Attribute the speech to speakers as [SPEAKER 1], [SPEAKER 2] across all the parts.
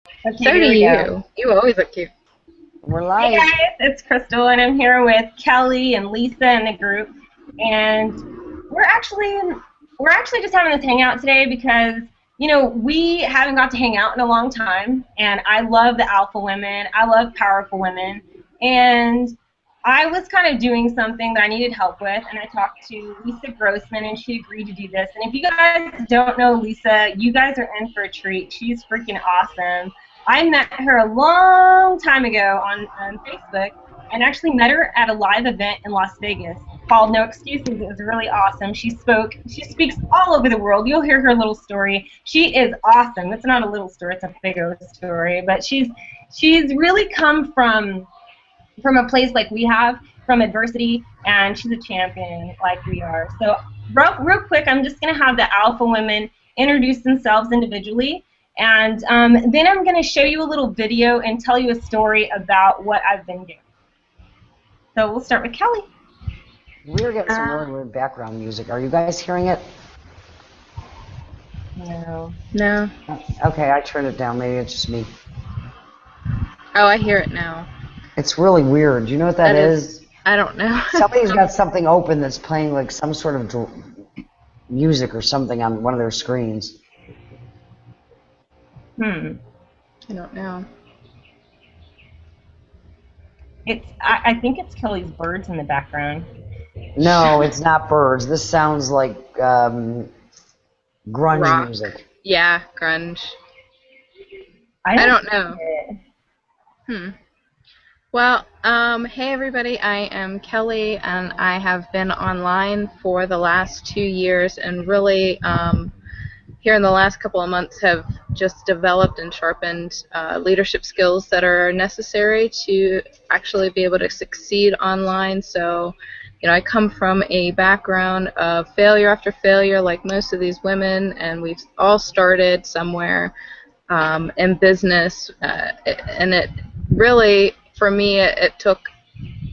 [SPEAKER 1] Okay,
[SPEAKER 2] So do
[SPEAKER 1] here we go.
[SPEAKER 2] you. You always look cute.
[SPEAKER 3] We're
[SPEAKER 1] Hey
[SPEAKER 3] live.
[SPEAKER 1] guys, it's Crystal, and I'm here with Kelly and Lisa in the group, and we're actually we're actually just having this hangout today because we haven't got to hang out in a long time, and I love the alpha women, I love powerful women, and I was kind of doing something that I needed help with, and I talked to Lisa Grossman, and she agreed to do this. And if you guys don't know Lisa, you guys are in for a treat. She's freaking awesome. I met her a long time ago on Facebook, and actually met her at a live event in Las Vegas called No Excuses. It was really awesome. She speaks all over the world. You'll hear her little story. She is awesome. It's not a little story, it's a bigger story, but she's really come from a place like we have, from adversity, and she's a champion like we are. So real quick, I'm just going to have the alpha women introduce themselves individually, and then I'm going to show you a little video and tell you a story about what I've been doing. So we'll start with Kelly.
[SPEAKER 3] We're getting some really weird background music. Are you guys hearing it?
[SPEAKER 1] No.
[SPEAKER 2] No.
[SPEAKER 3] Okay, I turned it down. Maybe it's just me.
[SPEAKER 2] Oh, I hear it now.
[SPEAKER 3] It's really weird. Do you know what that is?
[SPEAKER 2] I don't know.
[SPEAKER 3] Somebody's got something open that's playing like some sort of music or something on one of their screens.
[SPEAKER 1] I
[SPEAKER 2] don't know.
[SPEAKER 1] I think it's Kelly's birds in the background.
[SPEAKER 3] No, it's not birds. This sounds like grunge
[SPEAKER 2] Rock.
[SPEAKER 3] music.
[SPEAKER 2] Yeah, grunge.
[SPEAKER 1] I
[SPEAKER 2] don't know. Well, hey everybody, I am Kelly, and I have been online for the last 2 years, and really here in the last couple of months have just developed and sharpened leadership skills that are necessary to actually be able to succeed online. So, I come from a background of failure after failure, like most of these women, and we've all started somewhere in business, and it really, for me, it took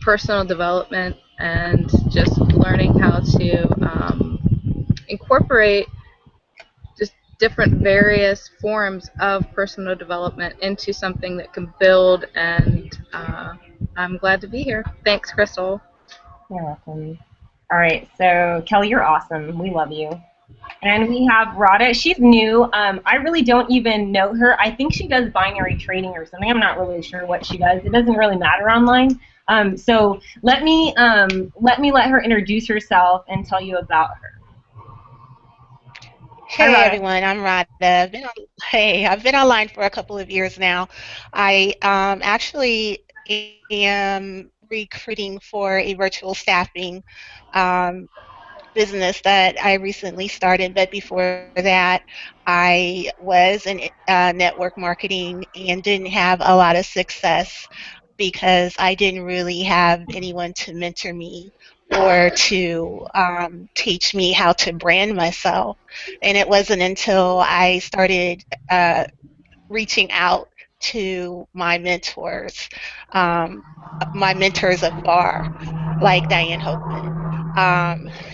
[SPEAKER 2] personal development and just learning how to incorporate just different various forms of personal development into something that can build, and I'm glad to be here. Thanks, Crystal.
[SPEAKER 1] You're welcome. All right, so Kelly, you're awesome. We love you. And we have Rada. She's new. I really don't even know her. I think she does binary trading or something. I'm not really sure what she does. It doesn't really matter online. So let me let her introduce herself and tell you about her.
[SPEAKER 4] Hey everyone, I'm Rada. I've been online for a couple of years now. I actually am recruiting for a virtual staffing business that I recently started, but before that I was in network marketing and didn't have a lot of success because I didn't really have anyone to mentor me or to teach me how to brand myself. And it wasn't until I started reaching out to my mentors afar, like Diane Hokeman,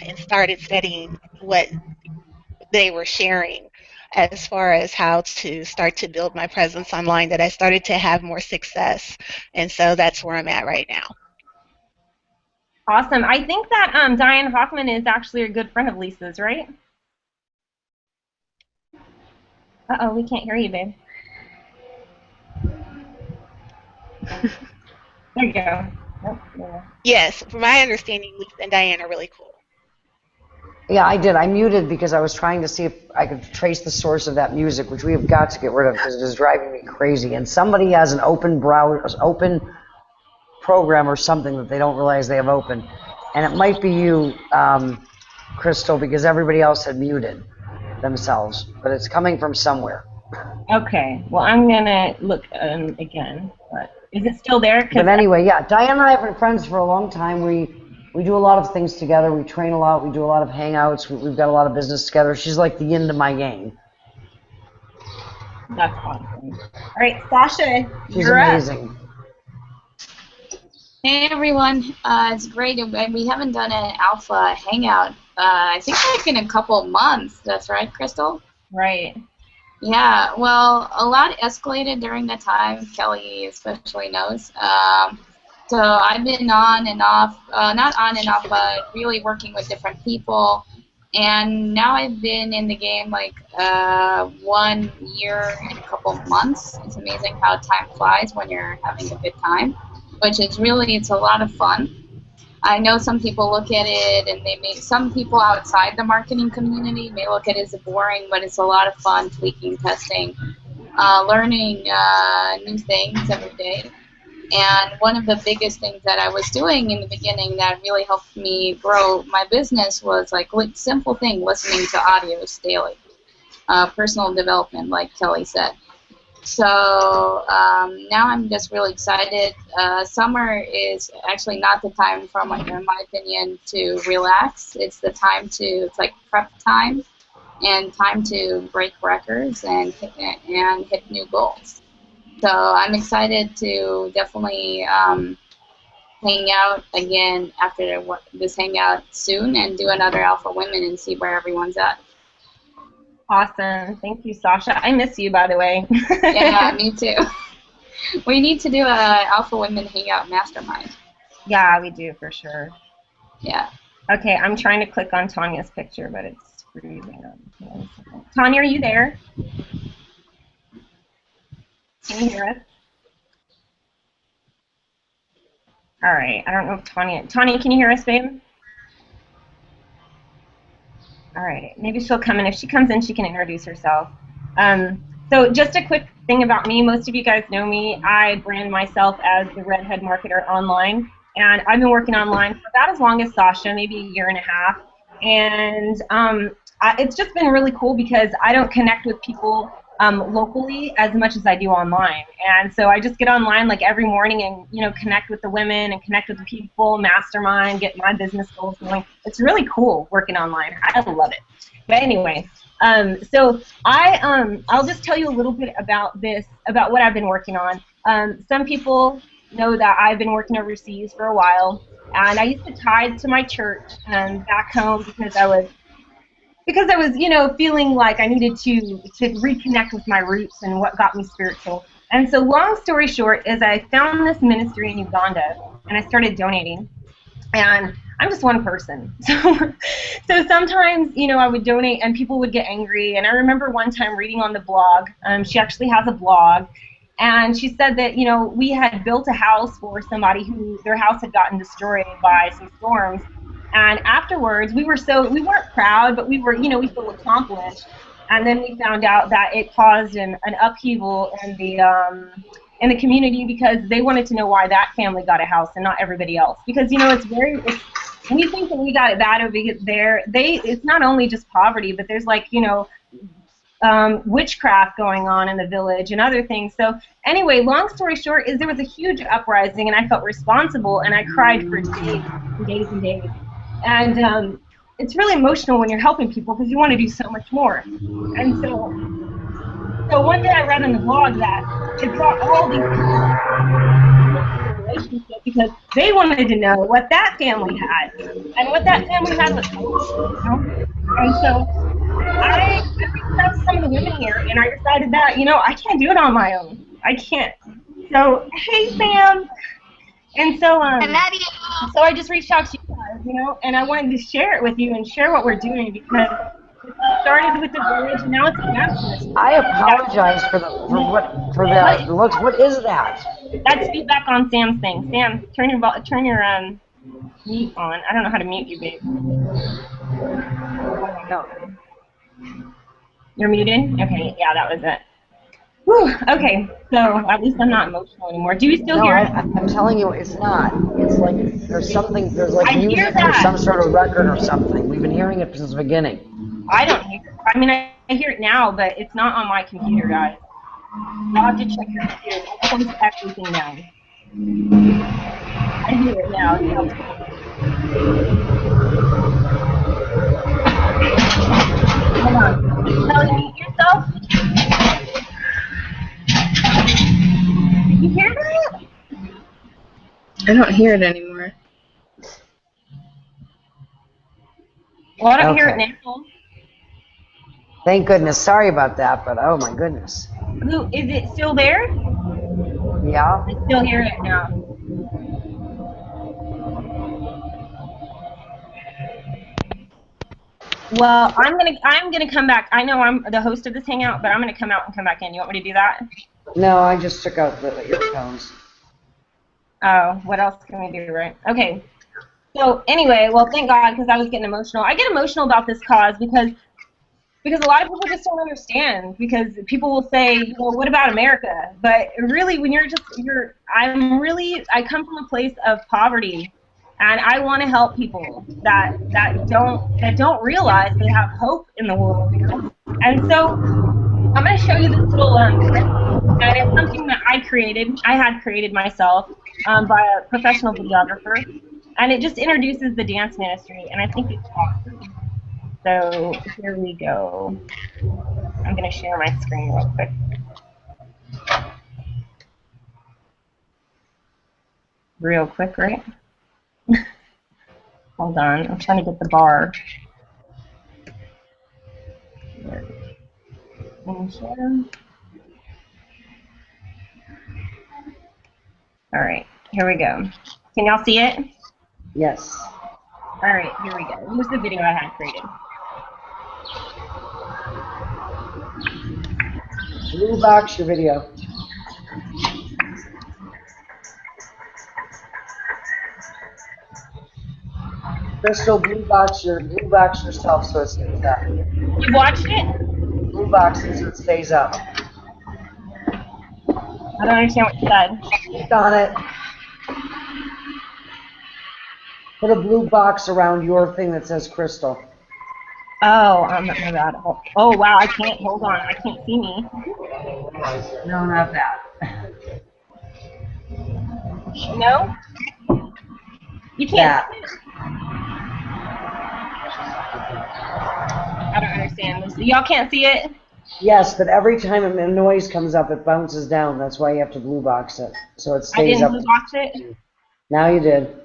[SPEAKER 4] and started studying what they were sharing as far as how to start to build my presence online, that I started to have more success. And so that's where I'm at right now.
[SPEAKER 1] Awesome. I think that Diane Hoffman is actually a good friend of Lisa's, right? Uh-oh, we can't hear you, babe. There you go. Oh, yeah.
[SPEAKER 4] Yes, from my understanding, Lisa and Diane are really cool.
[SPEAKER 3] Yeah, I did. I muted because I was trying to see if I could trace the source of that music, which we have got to get rid of because it is driving me crazy. And somebody has an open browser, open program or something that they don't realize they have open. And it might be you, Crystal, because everybody else had muted themselves. But it's coming from somewhere.
[SPEAKER 1] Okay. Well, I'm going to look again. But is it still there?
[SPEAKER 3] But anyway, yeah, Diane and I have been friends for a long time. We do a lot of things together. We train a lot. We do a lot of hangouts. We've got a lot of business together. She's like the yin to my yang.
[SPEAKER 1] That's awesome. All right, Sasha,
[SPEAKER 3] she's amazing.
[SPEAKER 5] Up. Hey everyone, it's great. We haven't done an alpha hangout. I think like in a couple months. That's right, Crystal?
[SPEAKER 1] Right.
[SPEAKER 5] Yeah, well, a lot escalated during the time. Kelly especially knows. So I've been on and off, not on and off, but really working with different people. And now I've been in the game like 1 year and a couple months. It's amazing how time flies when you're having a good time, which is really, it's a lot of fun. I know some people look at it and they may, some people outside the marketing community may look at it as boring, but it's a lot of fun tweaking, testing, learning new things every day. And one of the biggest things that I was doing in the beginning that really helped me grow my business was like simple thing, listening to audios daily, personal development, like Kelly said. So now I'm just really excited. Summer is actually not the time, in my opinion, to relax. It's the time to, it's like prep time and time to break records and hit new goals. So I'm excited to definitely hang out again after this hangout soon and do another Alpha Women and see where everyone's at.
[SPEAKER 1] Awesome. Thank you, Sasha. I miss you, by the way.
[SPEAKER 5] Yeah, me too. We need to do a Alpha Women Hangout Mastermind.
[SPEAKER 1] Yeah, we do for sure.
[SPEAKER 5] Yeah.
[SPEAKER 1] Okay, I'm trying to click on Tanya's picture, but it's freezing up. Tanya, are you there? Can you hear us? All right. I don't know if Tanya, can you hear us, babe? All right. Maybe she'll come in. If she comes in, she can introduce herself. So just a quick thing about me. Most of you guys know me. I brand myself as the Redhead Marketer online, and I've been working online for about as long as Sasha, maybe a year and a half. And it's just been really cool because I don't connect with people locally as much as I do online. And so I just get online like every morning and, you know, connect with the women and connect with the people, mastermind, get my business goals going. It's really cool working online. I love it. But anyway, so I'll just tell you a little bit about about what I've been working on. Some people know that I've been working overseas for a while, and I used to tithe to my church back home because I was, you know, feeling like I needed to reconnect with my roots and what got me spiritual. And so long story short is I found this ministry in Uganda, and I started donating. And I'm just one person. So sometimes, you know, I would donate and people would get angry. And I remember one time reading on the blog, she actually has a blog, and she said that, you know, we had built a house for somebody who their house had gotten destroyed by some storms. And afterwards, we weren't proud, but we were, you know, we feel accomplished. And then we found out that it caused an upheaval in the community because they wanted to know why that family got a house and not everybody else. Because, you know, it's when you think that we got it bad over there, it's not only just poverty, but there's like, you know, witchcraft going on in the village and other things. So anyway, long story short is there was a huge uprising and I felt responsible and I cried for days and days and days. And it's really emotional when you're helping people because you want to do so much more. And so one day I read on the blog that it brought all these relationship because they wanted to know what that family had, and what that family had was hope, you know? And so I reached out to some of the women here, and I decided that, you know, I can't do it on my own. I can't. So hey, Sam. And so so I just reached out to you guys, you know, and I wanted to share it with you and share what we're doing because it started with the village and now it's a national.
[SPEAKER 3] I apologize for that looks. What is that?
[SPEAKER 1] That's feedback on Sam's thing. Sam, turn your mute on. I don't know how to mute you, babe.
[SPEAKER 3] No.
[SPEAKER 1] You're muted? Okay, yeah, that was it. Whew, okay, so at least I'm not emotional anymore. Do you still hear it?
[SPEAKER 3] I'm telling you, it's not. It's like there's like music or some sort of record or something. We've been hearing it since the beginning.
[SPEAKER 1] I don't hear it. I mean, I hear it now, but it's not on my computer, guys. You'll have to check your computer. I closed everything down. I hear it now. Hold on. Kelly, mute yourself. Did you hear that?
[SPEAKER 2] I don't hear it anymore.
[SPEAKER 1] Well, I don't hear it now.
[SPEAKER 3] Thank goodness. Sorry about that, but oh my goodness.
[SPEAKER 1] Who is it still there?
[SPEAKER 3] Yeah.
[SPEAKER 1] I still hear it now. Well, I'm gonna come back. I know I'm the host of this hangout, but I'm gonna come out and come back in. You want me to do that?
[SPEAKER 3] No, I just took out the earphones.
[SPEAKER 1] Oh, what else can we do, right? Okay. So anyway, well, thank God, because I was getting emotional. I get emotional about this cause because a lot of people just don't understand. Because people will say, well, what about America? But really, when I come from a place of poverty, and I want to help people that don't realize they have hope in the world, you know. And so I'm going to show you this little clip, and it's something that I had created myself by a professional videographer, and it just introduces the dance ministry, and I think it's awesome. So here we go. I'm going to share my screen real quick. Real quick, right? Hold on. I'm trying to get the bar. And share. All right. Here we go. Can y'all see it?
[SPEAKER 3] Yes.
[SPEAKER 1] All right. Here we go. Here's the video I had created.
[SPEAKER 3] Blue box your video. Crystal, blue box yourself so it stays up.
[SPEAKER 1] You watched it?
[SPEAKER 3] Blue box it so it stays up.
[SPEAKER 1] I don't understand what you said.
[SPEAKER 3] Click on it. Put a blue box around your thing that says Crystal.
[SPEAKER 1] Oh, my bad. Oh, wow. I can't. Hold on. I can't see me.
[SPEAKER 3] No, not that.
[SPEAKER 1] No? You can't
[SPEAKER 3] That.
[SPEAKER 1] see it? I don't understand. Y'all can't see it?
[SPEAKER 3] Yes, but every time a noise comes up, it bounces down. That's why you have to blue box it, so it stays up.
[SPEAKER 1] I didn't blue box it?
[SPEAKER 3] Now you did.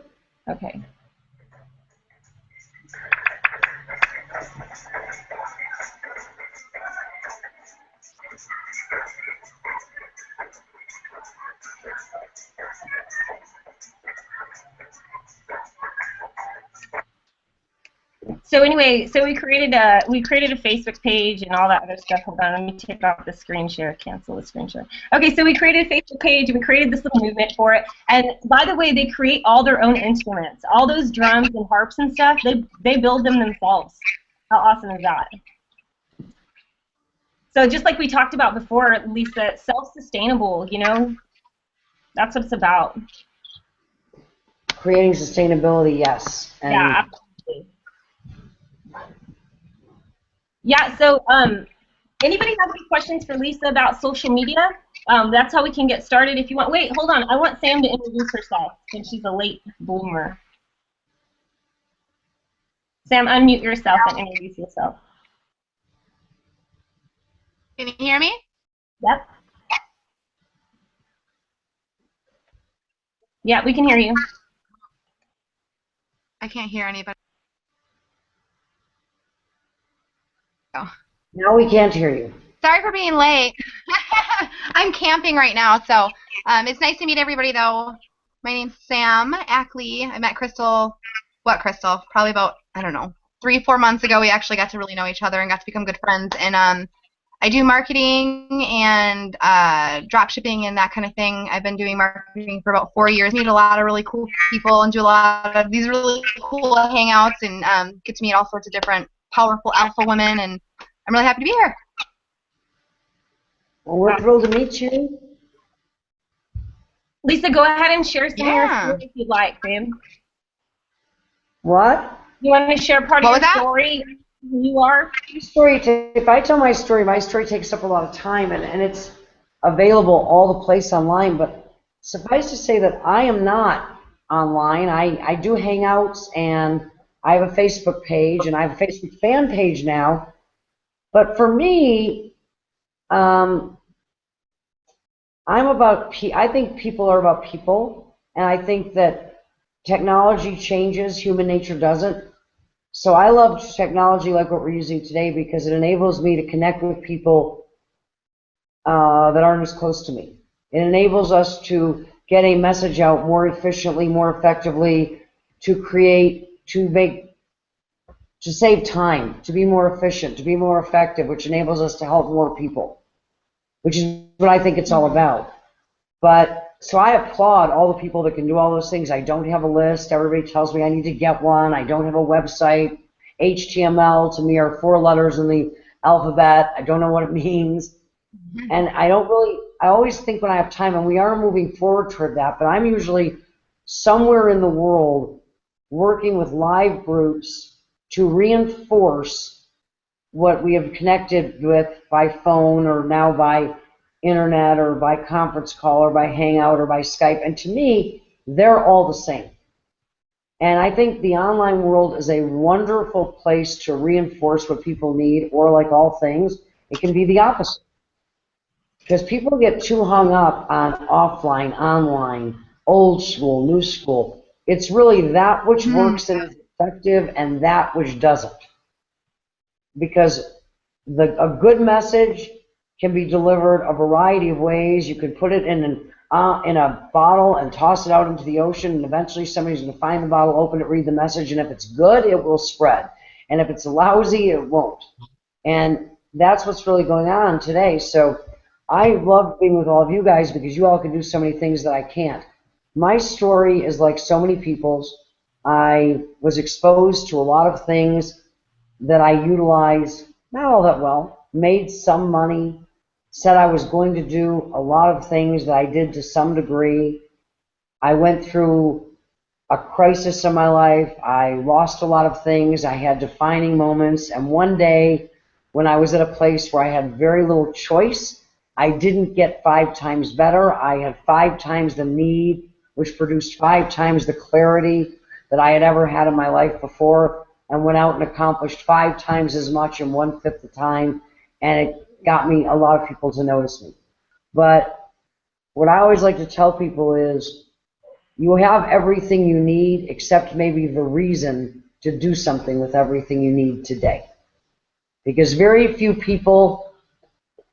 [SPEAKER 1] Okay. So anyway, we created a Facebook page and all that other stuff. Hold on, let me take off the screen share, cancel the screen share. Okay, so we created a Facebook page and we created this little movement for it. And by the way, they create all their own instruments. All those drums and harps and stuff, they build them themselves. How awesome is that? So just like we talked about before, Lisa, self-sustainable, you know, that's what it's about.
[SPEAKER 3] Creating sustainability, yes. And
[SPEAKER 1] yeah, absolutely. Yeah, so anybody have any questions for Lisa about social media? That's how we can get started if you want. Wait, hold on. I want Sam to introduce herself since she's a late bloomer. Sam, unmute yourself and introduce yourself.
[SPEAKER 6] Can you hear me?
[SPEAKER 1] Yep. Yeah, we can hear you.
[SPEAKER 6] I can't hear anybody. Oh.
[SPEAKER 3] Now we can't hear you.
[SPEAKER 6] Sorry for being late. I'm camping right now, so it's nice to meet everybody, though. My name's Sam Ackley. I met Crystal, probably about, I don't know, 3-4 months ago. We actually got to really know each other and got to become good friends. And I do marketing and drop shipping and that kind of thing. I've been doing marketing for about 4 years. Meet a lot of really cool people and do a lot of these really cool hangouts and get to meet all sorts of different powerful alpha women. And I'm really happy to be here.
[SPEAKER 3] Well, we're thrilled to meet you.
[SPEAKER 1] Lisa, go ahead and share some of your story if you'd like, Sam.
[SPEAKER 3] What?
[SPEAKER 1] You want to share part of your story? Who you are?
[SPEAKER 3] If I tell my story takes up a lot of time, and it's available all the place online. But suffice to say that I am not online. I do hangouts, and I have a Facebook page, and I have a Facebook fan page now. But for me, I think people are about people, and I think that technology changes, human nature doesn't. So I love technology like what we're using today because it enables me to connect with people that aren't as close to me. It enables us to get a message out more efficiently, more effectively, to create, to save time, to be more efficient, to be more effective, which enables us to help more people, which is what I think it's all about. But so I applaud all the people that can do all those things. I don't have a list. Everybody tells me I need to get one. I don't have a website. HTML to me are 4 letters in the alphabet. I don't know what it means. And I always think when I have time, and we are moving forward toward that, but I'm usually somewhere in the world working with live groups to reinforce what we have connected with by phone or now by internet or by conference call or by Hangout or by Skype. And to me, they're all the same. And I think the online world is a wonderful place to reinforce what people need, or like all things, it can be the opposite. Because people get too hung up on offline, online, old school, new school. It's really that which works and is effective and that which doesn't. Because a good message can be delivered a variety of ways. You could put it in a bottle and toss it out into the ocean, and eventually somebody's going to find the bottle, open it, read the message, and if it's good, it will spread. And if it's lousy, it won't. And that's what's really going on today. So I love being with all of you guys because you all can do so many things that I can't. My story is like so many people's. I was exposed to a lot of things that I utilize not all that well, made some money, said I was going to do a lot of things that I did to some degree. I went through a crisis in my life. I lost a lot of things. I had defining moments. And one day, when I was at a place where I had very little choice, I didn't get 5 times better. I had 5 times the need, which produced 5 times the clarity that I had ever had in my life before, and went out and accomplished 5 times as much in 1/5 the time, and it got me a lot of people to notice me. But what I always like to tell people is you have everything you need except maybe the reason to do something with everything you need today. Because very few people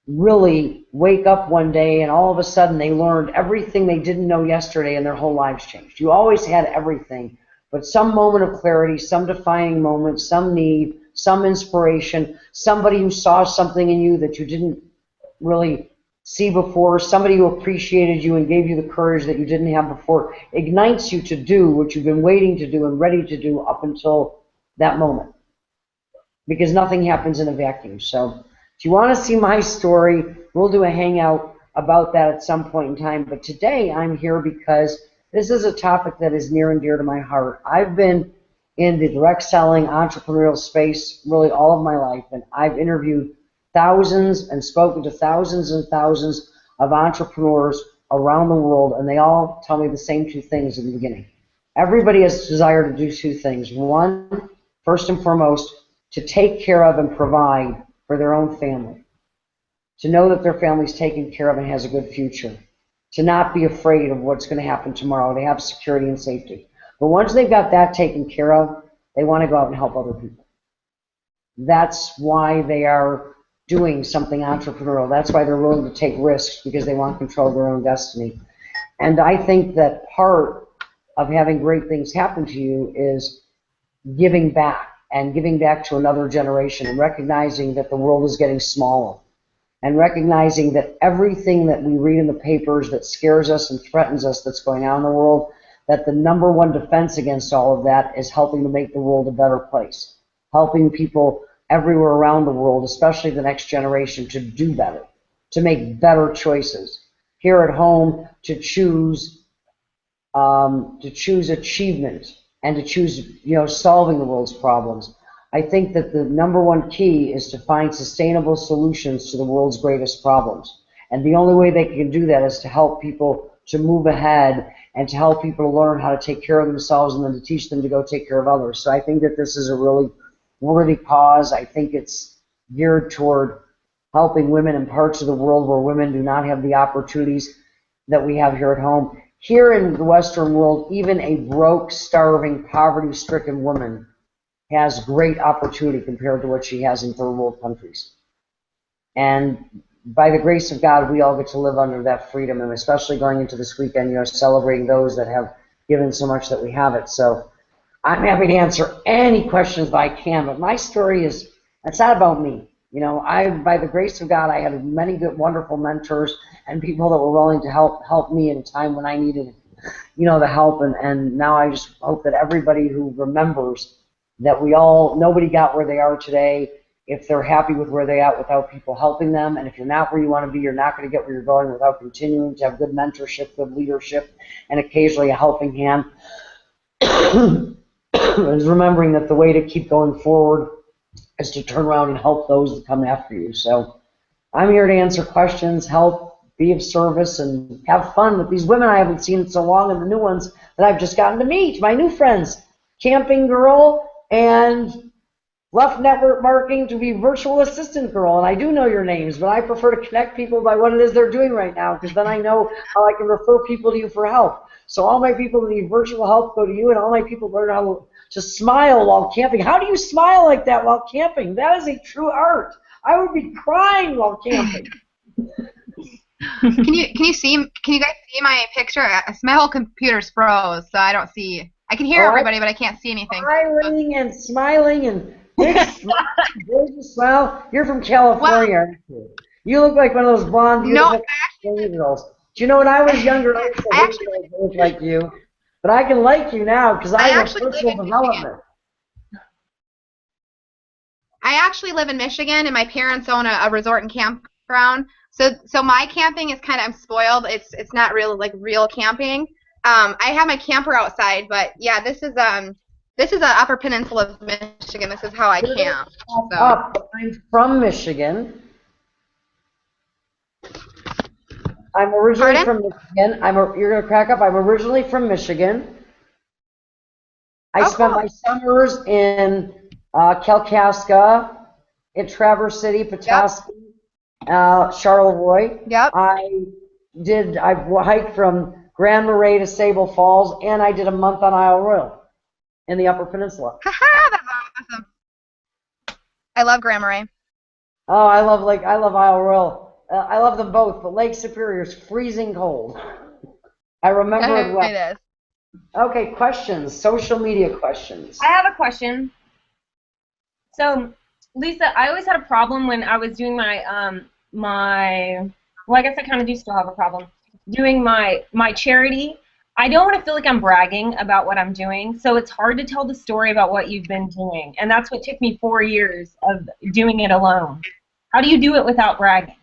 [SPEAKER 3] really wake up one day and all of a sudden they learned everything they didn't know yesterday and their whole lives changed. You always had everything, but some moment of clarity, some defining moment, some need, some inspiration, somebody who saw something in you that you didn't really see before, somebody who appreciated you and gave you the courage that you didn't have before, ignites you to do what you've been waiting to do and ready to do up until that moment. Because nothing happens in a vacuum. So if you want to see my story, we'll do a hangout about that at some point in time. But today I'm here because this is a topic that is near and dear to my heart. I've been in the direct selling entrepreneurial space really all of my life, and I've interviewed thousands and spoken to thousands and thousands of entrepreneurs around the world, and they all tell me the same 2 things in the beginning. Everybody has a desire to do 2 things. One, first and foremost, to take care of and provide for their own family, to know that their family's taken care of and has a good future, to not be afraid of what's going to happen tomorrow, to have security and safety. But once they've got that taken care of, they want to go out and help other people. That's why they are doing something entrepreneurial. That's why they're willing to take risks, because they want control of their own destiny. And I think that part of having great things happen to you is giving back, and giving back to another generation, and recognizing that the world is getting smaller, and recognizing that everything that we read in the papers that scares us and threatens us that's going on in the world, that the number one defense against all of that is helping to make the world a better place, helping people everywhere around the world, especially the next generation, to do better, to make better choices. Here at home, to choose achievement, and to choose, solving the world's problems. I think that the number one key is to find sustainable solutions to the world's greatest problems. And the only way they can do that is to help people to move ahead, and to help people to learn how to take care of themselves, and then to teach them to go take care of others. So I think that this is a really worthy cause. I think it's geared toward helping women in parts of the world where women do not have the opportunities that we have here at home. Here in the Western world, even a broke, starving, poverty-stricken woman has great opportunity compared to what she has in third world countries. And by the grace of God, we all get to live under that freedom, and especially going into this weekend, celebrating those that have given so much that we have it. So I'm happy to answer any questions that I can, but my story it's not about me. By the grace of God, I had many good, wonderful mentors and people that were willing to help me in a time when I needed, the help. And now I just hope that everybody who remembers that nobody got where they are today if they're happy with where they are without people helping them. And if you're not where you want to be, you're not going to get where you're going without continuing to have good mentorship, good leadership, and occasionally a helping hand. Is remembering that the way to keep going forward is to turn around and help those that come after you. So I'm here to answer questions, help, be of service, and have fun with these women I haven't seen in so long, and the new ones that I've just gotten to meet, my new friends, Camping Girl and left network marketing to be virtual assistant girl. And I do know your names, but I prefer to connect people by what it is they're doing right now, because then I know how I can refer people to you for help. So all my people that need virtual help go to you, and all my people learn how to smile while camping. How do you smile like that while camping? That is a true art. I would be crying while camping.
[SPEAKER 6] Can you guys see my picture? My whole computer's froze, so I don't see. I can hear everybody, but I can't see anything.
[SPEAKER 3] Smiling and smiling and big smile. You're from California, aren't you? You look like one of those blonde, beautiful girls. Do you know when I was younger, I wish I looked like you. But I can like you now because I have personal development.
[SPEAKER 6] I actually live in Michigan, and my parents own a resort and campground. So my camping is I'm spoiled. It's not real camping. I have my camper outside, but yeah, this is the Upper Peninsula of Michigan. This is how I camp. So.
[SPEAKER 3] I'm from Michigan. I'm originally from Michigan. You're gonna crack up. I'm originally from Michigan. I spent my summers in Kalkaska, in Traverse City, Petoskey, Charlevoix.
[SPEAKER 6] Yep.
[SPEAKER 3] I hiked from Grand Marais to Sable Falls, and I did a month on Isle Royale in the Upper Peninsula.
[SPEAKER 6] That's awesome. I love Grand Marais.
[SPEAKER 3] Oh, I love Isle Royale. I love them both, but Lake Superior is freezing cold. I remember it well.
[SPEAKER 6] It is.
[SPEAKER 3] Okay, questions, social media questions.
[SPEAKER 1] I have a question. So, Lisa, I always had a problem when I was doing my well, I guess I kind of do still have a problem doing my charity. I don't want to feel like I'm bragging about what I'm doing, so it's hard to tell the story about what you've been doing, and that's what took me 4 years of doing it alone. How do you do it without bragging?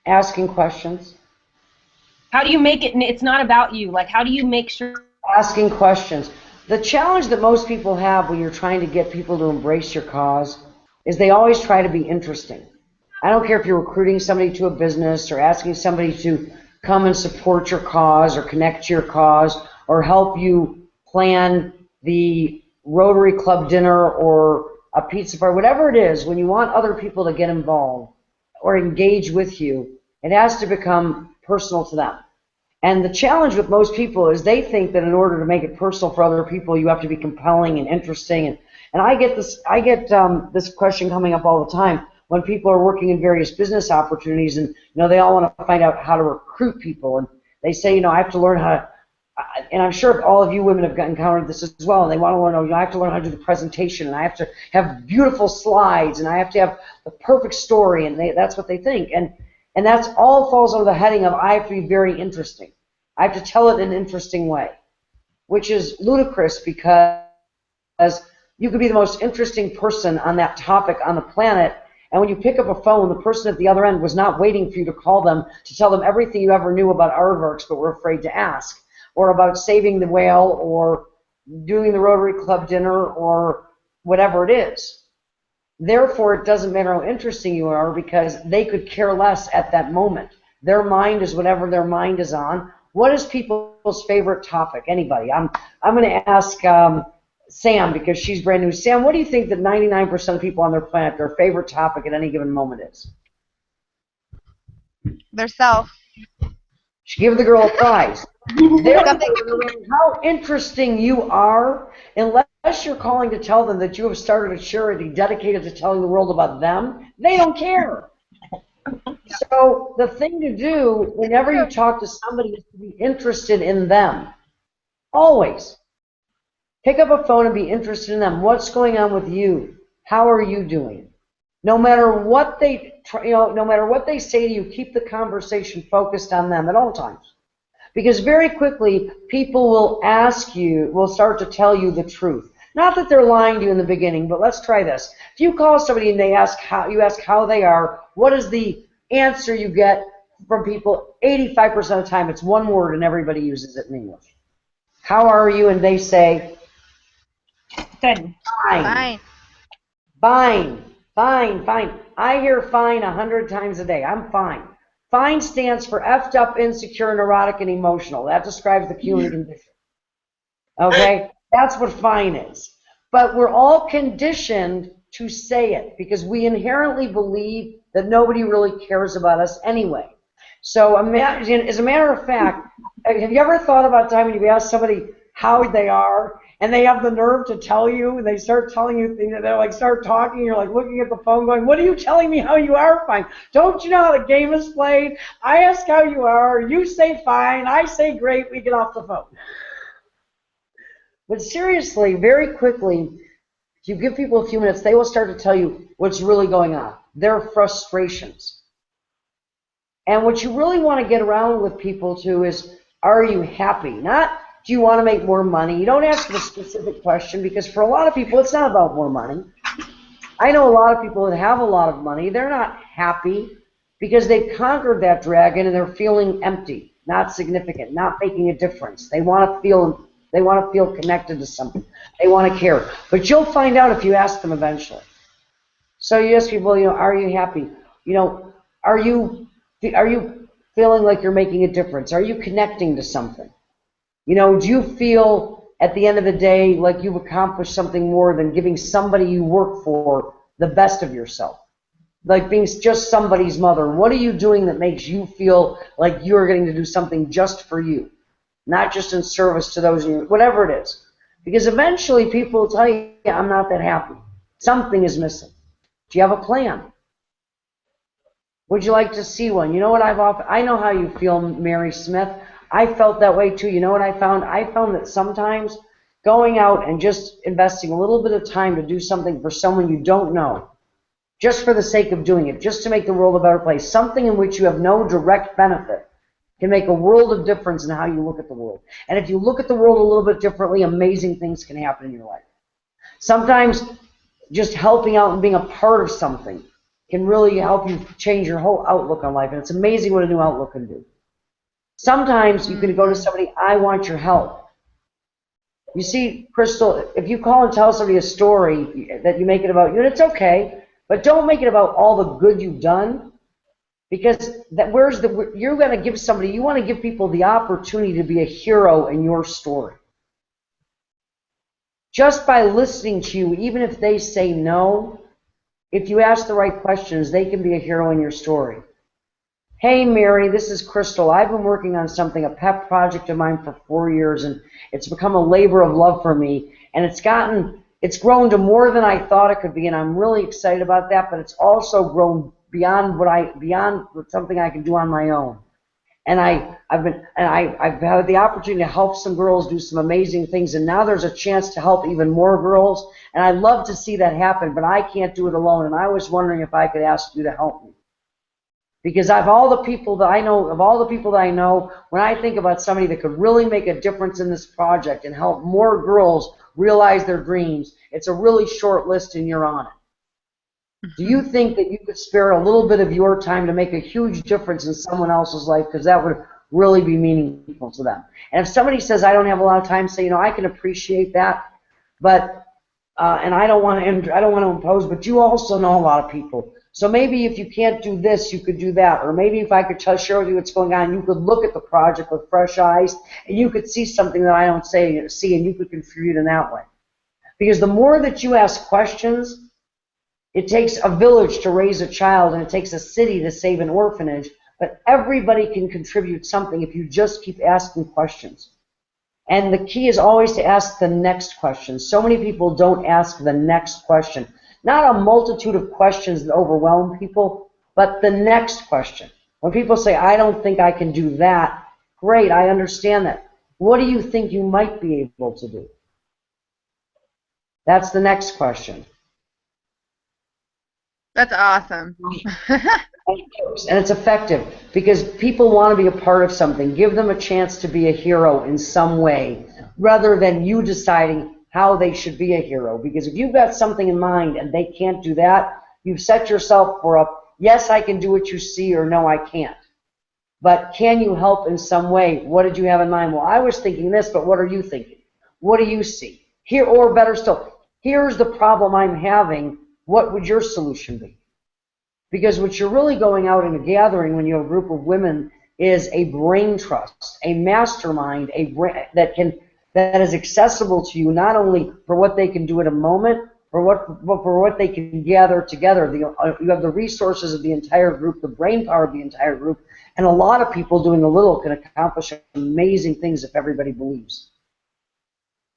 [SPEAKER 3] Asking questions.
[SPEAKER 1] How do you make it? It's not about you. Like, how do you make sure?
[SPEAKER 3] Asking questions. The challenge that most people have when you're trying to get people to embrace your cause is they always try to be interesting. I don't care if you're recruiting somebody to a business or asking somebody to come and support your cause or connect to your cause or help you plan the Rotary Club dinner or a pizza party, whatever it is. When you want other people to get involved or engage with you, it has to become personal to them. And the challenge with most people is they think that in order to make it personal for other people, you have to be compelling and interesting. And I get this question coming up all the time when people are working in various business opportunities, and they all want to find out how to recruit people, and they say, I have to learn how to. And I'm sure all of you women have encountered this as well. And they want to learn, I have to learn how to do the presentation, and I have to have beautiful slides, and I have to have the perfect story, and that's what they think. And that's all falls under the heading of I have to be very interesting. I have to tell it in an interesting way, which is ludicrous because you could be the most interesting person on that topic on the planet, and when you pick up a phone, the person at the other end was not waiting for you to call them to tell them everything you ever knew about aardvarks but were afraid to ask, or about saving the whale, or doing the Rotary Club dinner, or whatever it is. Therefore, it doesn't matter how interesting you are because they could care less at that moment. Their mind is whatever their mind is on. What is people's favorite topic? Anybody? I'm going to ask Sam because she's brand new. Sam, what do you think that 99% of people on their planet, their favorite topic at any given moment is?
[SPEAKER 6] Their self.
[SPEAKER 3] She give the girl a prize. How interesting you are, unless unless you're calling to tell them that you have started a charity dedicated to telling the world about them, they don't care. So the thing to do whenever you talk to somebody is to be interested in them. Always. Pick up a phone and be interested in them. What's going on with you? How are you doing? No matter what they, no matter what they say to you, keep the conversation focused on them at all times. Because very quickly, people will ask you, will start to tell you the truth. Not that they're lying to you in the beginning, but let's try this. If you call somebody and you ask how they are, what is the answer you get from people? 85% of the time, it's one word and everybody uses it in English. How are you? And they say,
[SPEAKER 1] Good.
[SPEAKER 3] fine. Fine. Fine. Fine. I hear fine 100 times a day. I'm fine. Fine stands for effed up, insecure, neurotic, and emotional. That describes the human condition. Okay? That's what fine is. But we're all conditioned to say it because we inherently believe that nobody really cares about us anyway. So as a matter of fact, have you ever thought about time when you ask somebody how they are and they have the nerve to tell you and they start telling you things, they're like start talking, you're like looking at the phone going, what are you telling me how you are? Fine. Don't you know how the game is played? I ask how you are, you say fine, I say great, we get off the phone. But seriously, very quickly, if you give people a few minutes, they will start to tell you what's really going on, their frustrations. And what you really want to get around with people to is, are you happy? Not, do you want to make more money? You don't ask the specific question because for a lot of people, it's not about more money. I know a lot of people that have a lot of money, they're not happy because they've conquered that dragon and they're feeling empty, not significant, not making a difference. They want to feel connected to something. They want to care. But you'll find out if you ask them eventually. So you ask people, are you happy? Are you feeling like you're making a difference? Are you connecting to something? Do you feel at the end of the day like you've accomplished something more than giving somebody you work for the best of yourself? Like being just somebody's mother. What are you doing that makes you feel like you're getting to do something just for you? Not just in service to those, whatever it is. Because eventually people will tell you, I'm not that happy. Something is missing. Do you have a plan? Would you like to see one? You know what I know how you feel, Mary Smith. I felt that way too. You know what I found? I found that sometimes going out and just investing a little bit of time to do something for someone you don't know, just for the sake of doing it, just to make the world a better place, something in which you have no direct benefit, can make a world of difference in how you look at the world. And if you look at the world a little bit differently, amazing things can happen in your life. Sometimes just helping out and being a part of something can really help you change your whole outlook on life. And it's amazing what a new outlook can do. Sometimes you can go to somebody, I want your help. You see, Crystal, if you call and tell somebody a story that you make it about you, and it's okay, but don't make it about all the good you've done. Because you're going to give somebody, you want to give people the opportunity to be a hero in your story. Just by listening to you, even if they say no, if you ask the right questions, they can be a hero in your story. Hey, Mary, this is Crystal. I've been working on something, a pet project of mine for 4 years, and it's become a labor of love for me. And it's grown to more than I thought it could be, and I'm really excited about that, but it's also grown beyond something I can do on my own. And I've had the opportunity to help some girls do some amazing things, and now there's a chance to help even more girls, and I'd love to see that happen, but I can't do it alone, and I was wondering if I could ask you to help me. Because of all the people that I know, when I think about somebody that could really make a difference in this project and help more girls realize their dreams, it's a really short list and you're on it. Do you think that you could spare a little bit of your time to make a huge difference in someone else's life? Because that would really be meaningful to them. And if somebody says, I don't have a lot of time, say, I can appreciate that, but and I don't want to impose, but you also know a lot of people. So maybe if you can't do this, you could do that. Or maybe if I could share with you what's going on, you could look at the project with fresh eyes, and you could see something that I don't see, and you could contribute in that way. Because the more that you ask questions, it takes a village to raise a child, and it takes a city to save an orphanage, but everybody can contribute something if you just keep asking questions. And the key is always to ask the next question. So many people don't ask the next question. Not a multitude of questions that overwhelm people, but the next question. When people say, I don't think I can do that, great, I understand that. What do you think you might be able to do? That's the next question.
[SPEAKER 6] That's awesome.
[SPEAKER 3] And it's effective because people want to be a part of something. Give them a chance to be a hero in some way rather than you deciding how they should be a hero. Because if you've got something in mind and they can't do that, you've set yourself for a yes, I can do what you see, or no, I can't. But can you help in some way? What did you have in mind? Well, I was thinking this, but what are you thinking? What do you see? Here, or better still, here's the problem I'm having. What would your solution be? Because what you're really going out in a gathering when you have a group of women is a brain trust, a mastermind, a brain that is accessible to you not only for what they can do at a moment, but for what they can gather together. You have the resources of the entire group, the brain power of the entire group, and a lot of people doing a little can accomplish amazing things if everybody believes.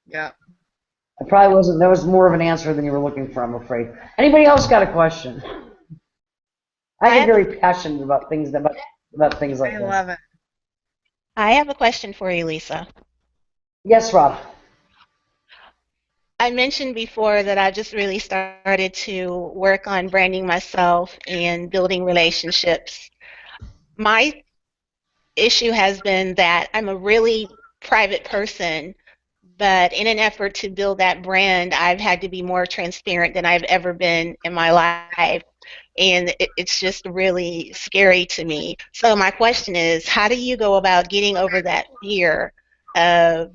[SPEAKER 6] Yeah.
[SPEAKER 3] I probably wasn't. That was more of an answer than you were looking for, I'm afraid. Anybody else got a question? I get very passionate about things like this.
[SPEAKER 6] I love it.
[SPEAKER 4] I have a question for you, Lisa.
[SPEAKER 3] Yes, Rob.
[SPEAKER 4] I mentioned before that I just really started to work on branding myself and building relationships. My issue has been that I'm a really private person, but in an effort to build that brand, I've had to be more transparent than I've ever been in my life. And it's just really scary to me. So my question is, how do you go about getting over that fear of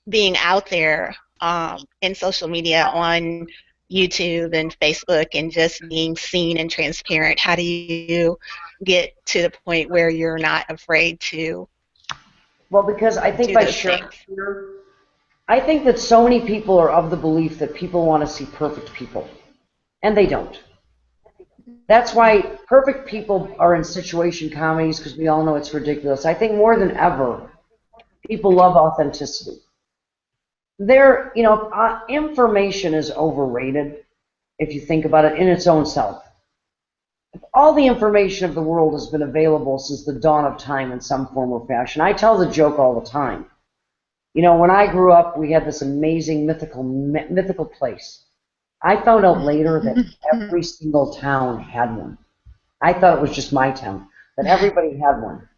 [SPEAKER 4] being out there in social media, on YouTube and Facebook, and just being seen and transparent? How do you get to the point where you're not afraid to
[SPEAKER 3] Well, because I think
[SPEAKER 4] do
[SPEAKER 3] by
[SPEAKER 4] those
[SPEAKER 3] sharing
[SPEAKER 4] things?
[SPEAKER 3] fear, I think that so many people are of the belief that people want to see perfect people, and they don't. That's why perfect people are in situation comedies, because we all know it's ridiculous. I think more than ever, people love authenticity. Information is overrated if you think about it in its own self. All the information of the world has been available since the dawn of time in some form or fashion. I tell the joke all the time. When I grew up, we had this amazing mythical place. I found out later that every single town had one. I thought it was just my town, but everybody had one.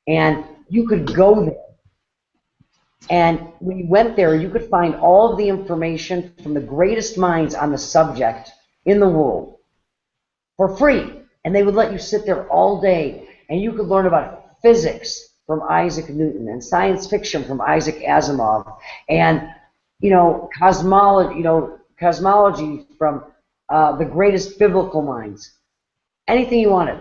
[SPEAKER 3] And you could go there. And when you went there, you could find all of the information from the greatest minds on the subject in the world for free. And they would let you sit there all day, and you could learn about physics from Isaac Newton and science fiction from Isaac Asimov, and cosmology from the greatest biblical minds. Anything you wanted.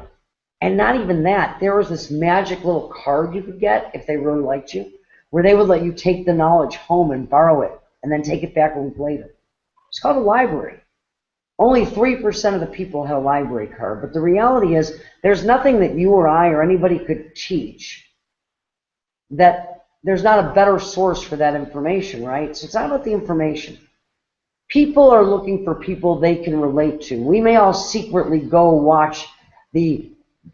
[SPEAKER 3] And not even that. There was this magic little card you could get if they really liked you, where they would let you take the knowledge home and borrow it, and then take it back a week later. It's called a library. Only 3% of the people had a library card, but the reality is there's nothing that you or I or anybody could teach that there's not a better source for that information, right? So it's not about the information. People are looking for people they can relate to. We may all secretly go watch the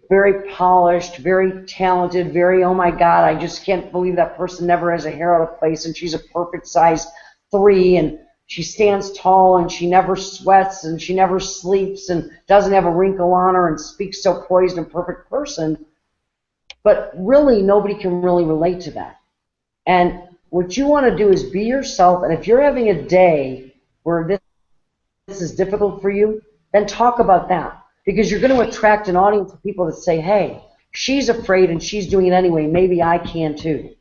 [SPEAKER 3] very polished, very talented, very, oh my God, I just can't believe that person never has a hair out of place and she's a perfect size 3 and she stands tall and she never sweats and she never sleeps and doesn't have a wrinkle on her and speaks so poised and perfect person. But really, nobody can really relate to that. And what you want to do is be yourself. And if you're having a day where this is difficult for you, then talk about that. Because you're going to attract an audience of people that say, hey, she's afraid and she's doing it anyway. Maybe I can too.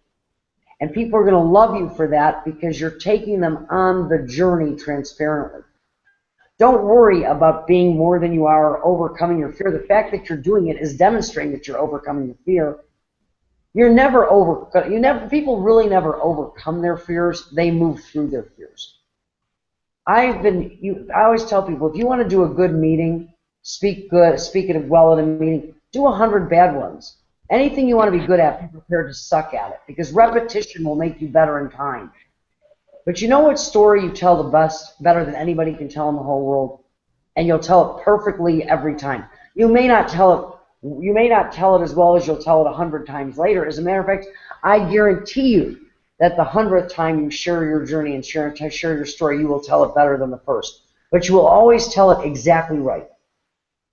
[SPEAKER 3] And people are going to love you for that because you're taking them on the journey transparently. Don't worry about being more than you are or overcoming your fear. The fact that you're doing it is demonstrating that you're overcoming your fear. People really never overcome their fears. They move through their fears. I always tell people, if you want to do a good meeting, speak it well at a meeting, do 100 bad ones. Anything you want to be good at, be prepared to suck at it, because repetition will make you better in time. But you know what story you tell the best, better than anybody can tell in the whole world? And you'll tell it perfectly every time. You may not tell it as well as you'll tell it 100 times later. As a matter of fact, I guarantee you that the 100th time you share your journey and share your story, you will tell it better than the first. But you will always tell it exactly right,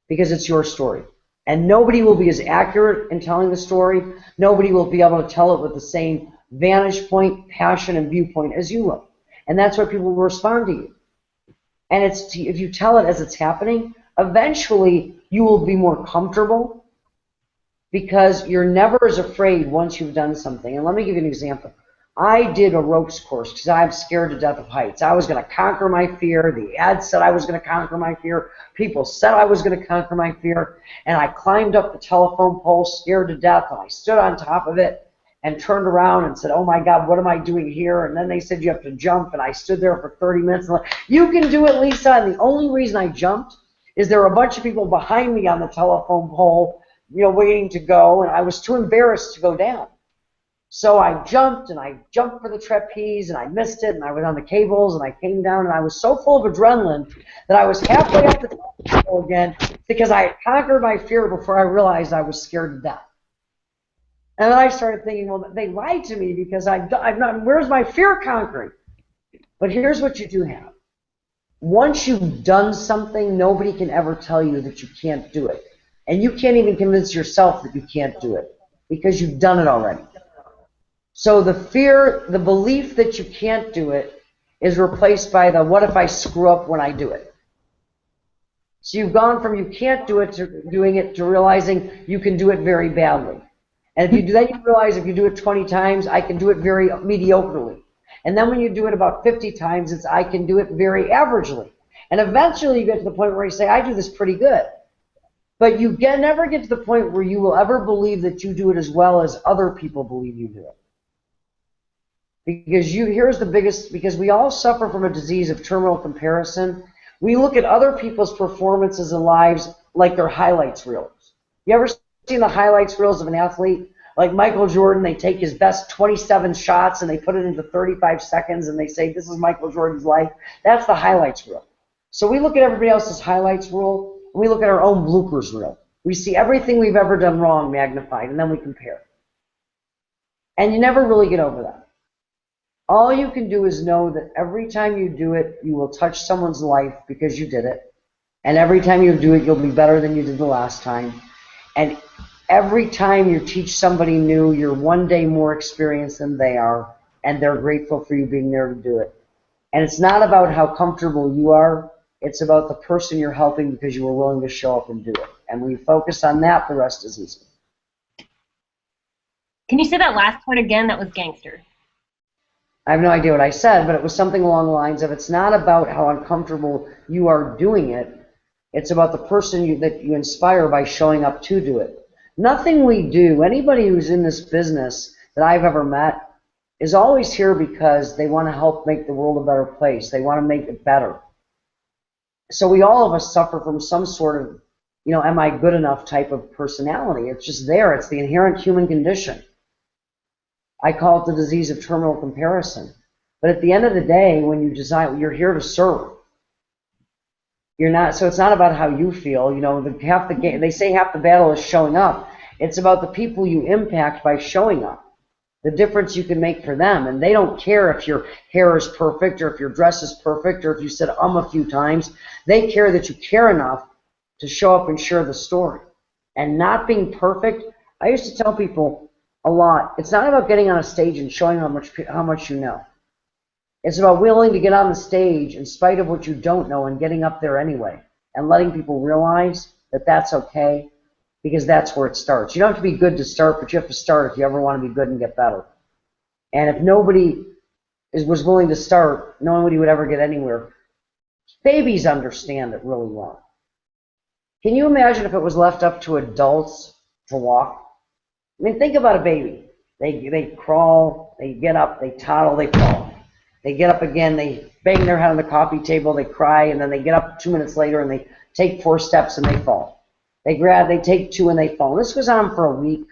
[SPEAKER 3] because it's your story. And nobody will be as accurate in telling the story. Nobody will be able to tell it with the same vantage point, passion, and viewpoint as you will. And that's why people will respond to you. And if you tell it as it's happening, eventually you will be more comfortable, because you're never as afraid once you've done something. And let me give you an example. I did a ropes course because I'm scared to death of heights. I was going to conquer my fear. The ad said I was going to conquer my fear. People said I was going to conquer my fear. And I climbed up the telephone pole scared to death, and I stood on top of it and turned around and said, oh my God, what am I doing here? And then they said, you have to jump. And I stood there for 30 minutes. And like, you can do it, Lisa. And the only reason I jumped is there were a bunch of people behind me on the telephone pole, waiting to go. And I was too embarrassed to go down. So I jumped for the trapeze, and I missed it, and I was on the cables, and I came down, and I was so full of adrenaline that I was halfway up the pole again, because I had conquered my fear before I realized I was scared to death. And then I started thinking, well, they lied to me, because I'm not, where's my fear conquering? But here's what you do have. Once you've done something, nobody can ever tell you that you can't do it. And you can't even convince yourself that you can't do it, because you've done it already. So the fear, the belief that you can't do it, is replaced by the what if I screw up when I do it. So you've gone from you can't do it to doing it to realizing you can do it very badly. And if you do, then you realize if you do it 20 times, I can do it very mediocrely. And then when you do it about 50 times, it's I can do it very averagely. And eventually you get to the point where you say, I do this pretty good. But you never get to the point where you will ever believe that you do it as well as other people believe you do it. Because we all suffer from a disease of terminal comparison. We look at other people's performances and lives like they're highlights reels. You ever seen the highlights reels of an athlete? Like Michael Jordan, they take his best 27 shots and they put it into 35 seconds and they say, this is Michael Jordan's life. That's the highlights reel. So we look at everybody else's highlights reel, and we look at our own bloopers reel. We see everything we've ever done wrong magnified, and then we compare. And you never really get over that. All you can do is know that every time you do it, you will touch someone's life because you did it. And every time you do it, you'll be better than you did the last time. And every time you teach somebody new, you're one day more experienced than they are, and they're grateful for you being there to do it. And it's not about how comfortable you are. It's about the person you're helping because you were willing to show up and do it. And when you focus on that, the rest is easy.
[SPEAKER 1] Can you say that last part again? That was gangster.
[SPEAKER 3] I have no idea what I said, but it was something along the lines of it's not about how uncomfortable you are doing it. It's about the person that you inspire by showing up to do it. Nothing we do, anybody who's in this business that I've ever met, is always here because they want to help make the world a better place. They want to make it better. So we all of us suffer from some sort of, am I good enough type of personality. It's just there. It's the inherent human condition. I call it the disease of terminal comparison. But at the end of the day, when you design, you're here to serve. So it's not about how you feel. They say half the battle is showing up. It's about the people you impact by showing up. The difference you can make for them. And they don't care if your hair is perfect or if your dress is perfect or if you said a few times. They care that you care enough to show up and share the story. And not being perfect, I used to tell people a lot, it's not about getting on a stage and showing how much you know. It's about willing to get on the stage in spite of what you don't know and getting up there anyway and letting people realize that that's okay, because that's where it starts. You don't have to be good to start, but you have to start if you ever want to be good and get better. And if nobody was willing to start, nobody would ever get anywhere. Babies understand it really well. Can you imagine if it was left up to adults to walk? I mean, think about a baby. They crawl, they get up, they toddle, they fall. They get up again, they bang their head on the coffee table, they cry, and then they get up 2 minutes later and they take 4 steps and they fall. They take 2 and they fall. This goes on for a week,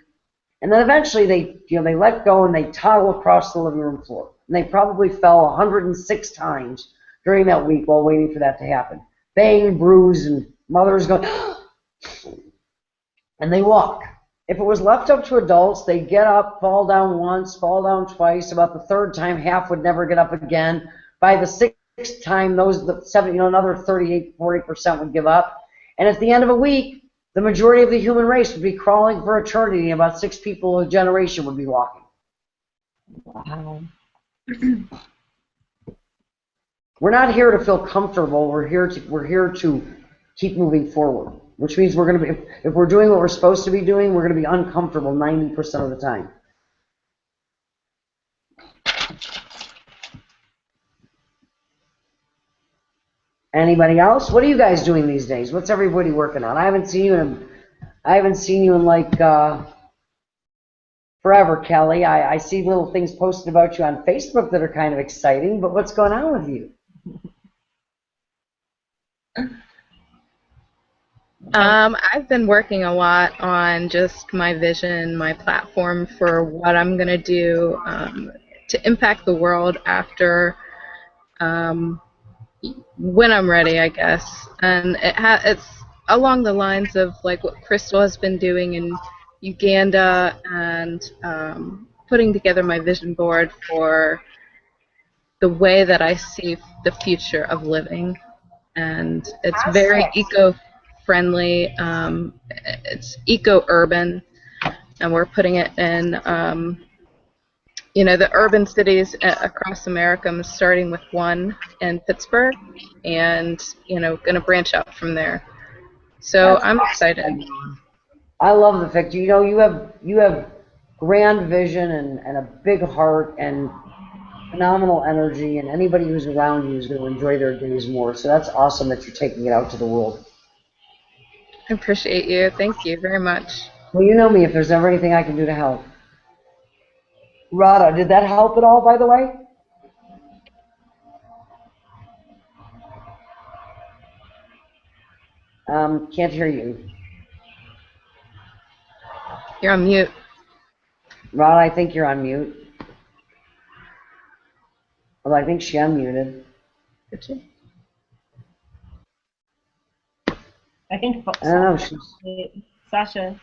[SPEAKER 3] And then eventually they let go and they toggle across the living room floor. And they probably fell 106 times during that week while waiting for that to happen. Bang, bruise, and mother's going, and they walk. If it was left up to adults, they'd get up, fall down once, fall down twice. About the third time, half would never get up again. By the sixth time, another 38-40% would give up. And at the end of a week, the majority of the human race would be crawling for eternity, and about 6 people a generation would be walking.
[SPEAKER 1] Wow.
[SPEAKER 3] We're not here to feel comfortable. We're here to keep moving forward, which means we're going to be, if we're doing what we're supposed to be doing, we're going to be uncomfortable 90% of the time. Anybody else? What are you guys doing these days? What's everybody working on? I haven't seen you in like forever, Kelly. I see little things posted about you on Facebook that are kind of exciting, but what's going on with you?
[SPEAKER 2] I've been working a lot on just my vision, my platform for what I'm going to do to impact the world after when I'm ready, I guess. And it's along the lines of like what Crystal has been doing in Uganda and putting together my vision board for the way that I see the future of living. And it's very eco-friendly. It's eco-urban, and we're putting it in, the urban cities across America. I'm starting with one in Pittsburgh, and going to branch out from there. So I'm excited.
[SPEAKER 3] I love the fact you have grand vision and a big heart and phenomenal energy, and anybody who's around you is going to enjoy their days more. So that's awesome that you're taking it out to the world.
[SPEAKER 2] I appreciate you. Thank you very much.
[SPEAKER 3] Well, you know me, if there's ever anything I can do to help. Radha, did that help at all, by the way? Can't hear you.
[SPEAKER 2] You're on mute.
[SPEAKER 3] Radha, I think you're on mute. Well, I think she unmuted.
[SPEAKER 2] Did she?
[SPEAKER 1] I think
[SPEAKER 3] I don't know.
[SPEAKER 1] Sasha.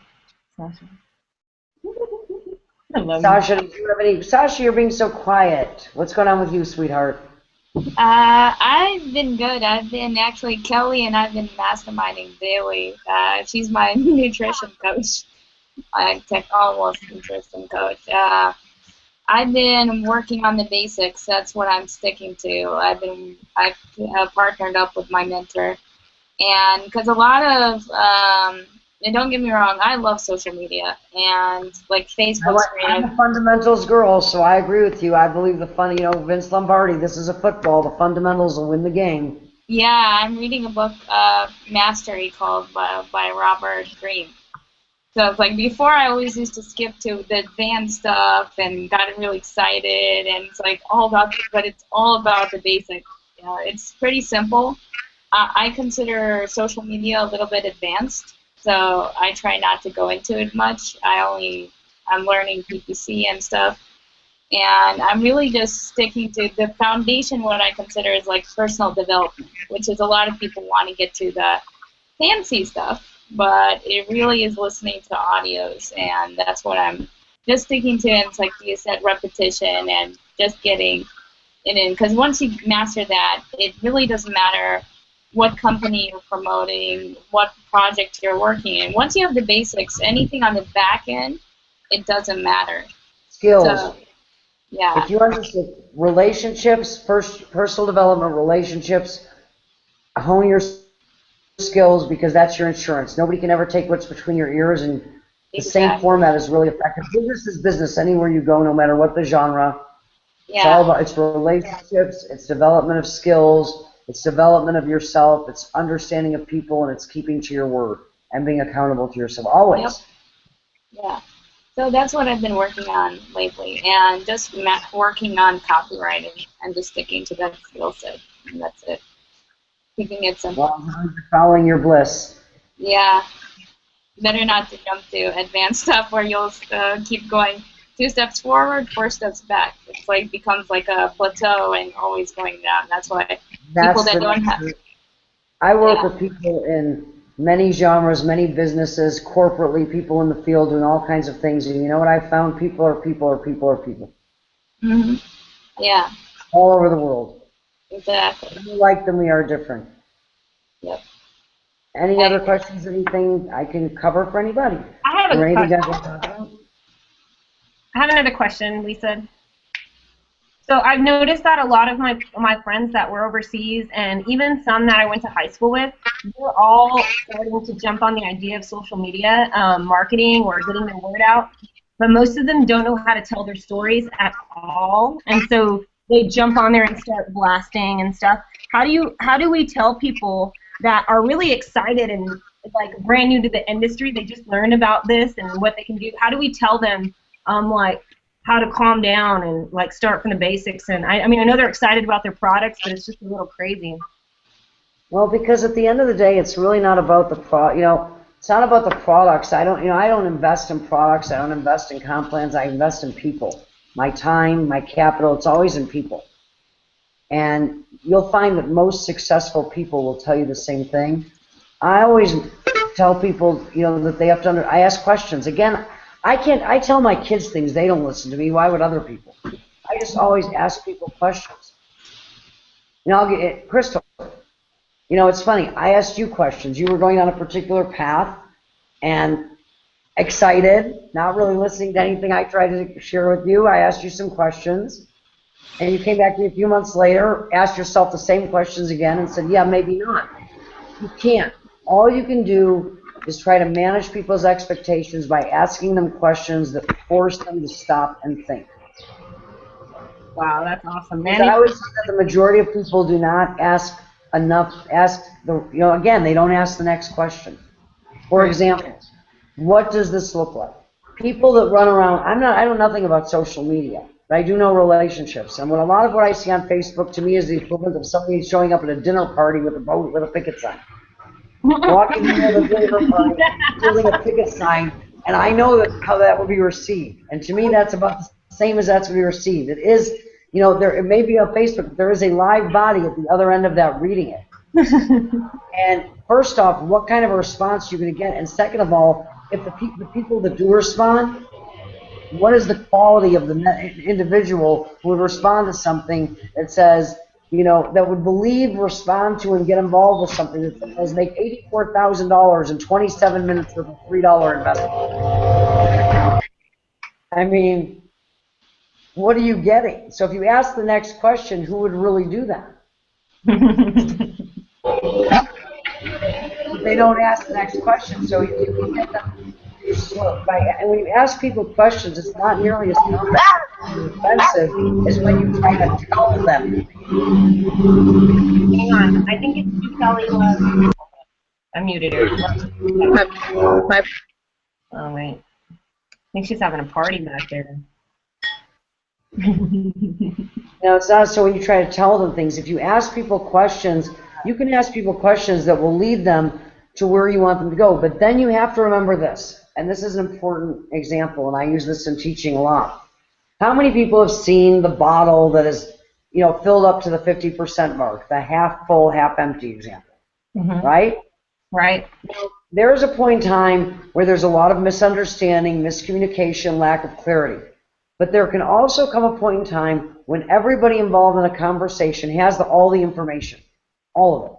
[SPEAKER 1] I love
[SPEAKER 3] Sasha, do you have any? Sasha, you're being so quiet. What's going on with you, sweetheart?
[SPEAKER 5] I've been good. Kelly and I've been masterminding daily. She's my nutrition coach, my almost nutrition coach. I've been working on the basics. That's what I'm sticking to. I've partnered up with my mentor, and because a lot of and don't get me wrong, I love social media and like Facebook.
[SPEAKER 3] I'm a fundamentals girl, so I agree with you. I believe Vince Lombardi. This is a football. The fundamentals will win the game.
[SPEAKER 5] Yeah, I'm reading a book, Mastery, called by Robert Greene. So it's like before, I always used to skip to the advanced stuff and got really excited, and it's like but it's all about the basics. It's pretty simple. I consider social media a little bit advanced. So I try not to go into it much. I'm learning PPC and stuff. And I'm really just sticking to the foundation, what I consider is like personal development, which is a lot of people want to get to the fancy stuff, but it really is listening to audios, and that's what I'm just sticking to. And it's like you said, repetition and just getting it in. Because once you master that, it really doesn't matter what company you're promoting, what project you're working in. Once you have the basics, anything on the back end, it doesn't matter.
[SPEAKER 3] Skills.
[SPEAKER 5] So, yeah.
[SPEAKER 3] If you understand relationships, personal development, relationships, hone your skills, because that's your insurance. Nobody can ever take what's between your ears, and the same format is really effective. Business is business anywhere you go, no matter what the genre. Yeah. It's all about, it's relationships, it's development of skills, it's development of yourself, it's understanding of people, and it's keeping to your word and being accountable to yourself, always.
[SPEAKER 5] Yep. Yeah. So that's what I've been working on lately, and just working on copywriting and just sticking to that skill set, and that's it. Keeping it simple.
[SPEAKER 3] Well, you're following your bliss.
[SPEAKER 5] Yeah. better not to jump to advanced stuff where you'll keep going 2 steps forward, 4 steps back. It's like becomes like a plateau and always going down. That's why people that don't have.
[SPEAKER 3] I work with people in many genres, many businesses, corporately, people in the field doing all kinds of things. And you know what I found? People are people are people are people.
[SPEAKER 5] Mm-hmm. Yeah.
[SPEAKER 3] All over the world.
[SPEAKER 5] Exactly.
[SPEAKER 3] We like them, we are different.
[SPEAKER 5] Yep.
[SPEAKER 3] Any other questions, anything I can cover for anybody?
[SPEAKER 1] I have a
[SPEAKER 3] question.
[SPEAKER 1] I have another question, Lisa. So I've noticed that a lot of my friends that were overseas, and even some that I went to high school with, they're all starting to jump on the idea of social media marketing or getting their word out. But most of them don't know how to tell their stories at all, and so they jump on there and start blasting and stuff. How do we tell people that are really excited and like brand new to the industry? They just learned about this and what they can do. How do we tell them like how to calm down and like start from the basics? And I mean, I know they're excited about their products, but it's just a little crazy.
[SPEAKER 3] Well, because at the end of the day, it's really not about the it's not about the products. I don't invest in products. I don't invest in comp plans. I invest in people. My time, my capital, it's always in people. And you'll find that most successful people will tell you the same thing. I always tell people, that they have to I ask questions. Again, I tell my kids things, they don't listen to me. Why would other people? I just always ask people questions. Crystal, it's funny. I asked you questions. You were going on a particular path and excited, not really listening to anything I tried to share with you. I asked you some questions, and you came back to me a few months later, asked yourself the same questions again, and said, yeah, maybe not. You can't. All you can do is try to manage people's expectations by asking them questions that force them to stop and think.
[SPEAKER 1] Wow, that's awesome, man.
[SPEAKER 3] I always say that the majority of people do not ask enough. Again, they don't ask the next question. For example, what does this look like? People that run around, I know nothing about social media, but I do know relationships. And a lot of what I see on Facebook to me is the equivalent of somebody showing up at a dinner party with a picket sign. Walking into the dinner party, holding a picket sign, and I know how that would be received. And to me, that's about the same as that's to be received. It is, it may be on Facebook, but there is a live body at the other end of that reading it. And first off, what kind of a response you're going to get? And second of all, if the people that do respond, what is the quality of the individual who would respond to something that says, that would respond to, and get involved with something that says make $84,000 in 27 minutes with a $3 investment? I mean, what are you getting? So if you ask the next question, who would really do that? They don't ask the next question, so you can get them. And when you ask people questions, it's not nearly as offensive as when you try to tell them.
[SPEAKER 1] Hang on, I think it's you, Kelly. I muted her. Oh wait, I think she's having a party back there.
[SPEAKER 3] It's not so when you try to tell them things. If you ask people questions, you can ask people questions that will lead them to where you want them to go. But then you have to remember this, and this is an important example, and I use this in teaching a lot. How many people have seen the bottle that is, filled up to the 50% mark, the half full, half empty example, right?
[SPEAKER 1] Right.
[SPEAKER 3] There's a point in time where there's a lot of misunderstanding, miscommunication, lack of clarity. But there can also come a point in time when everybody involved in a conversation has all the information, all of it.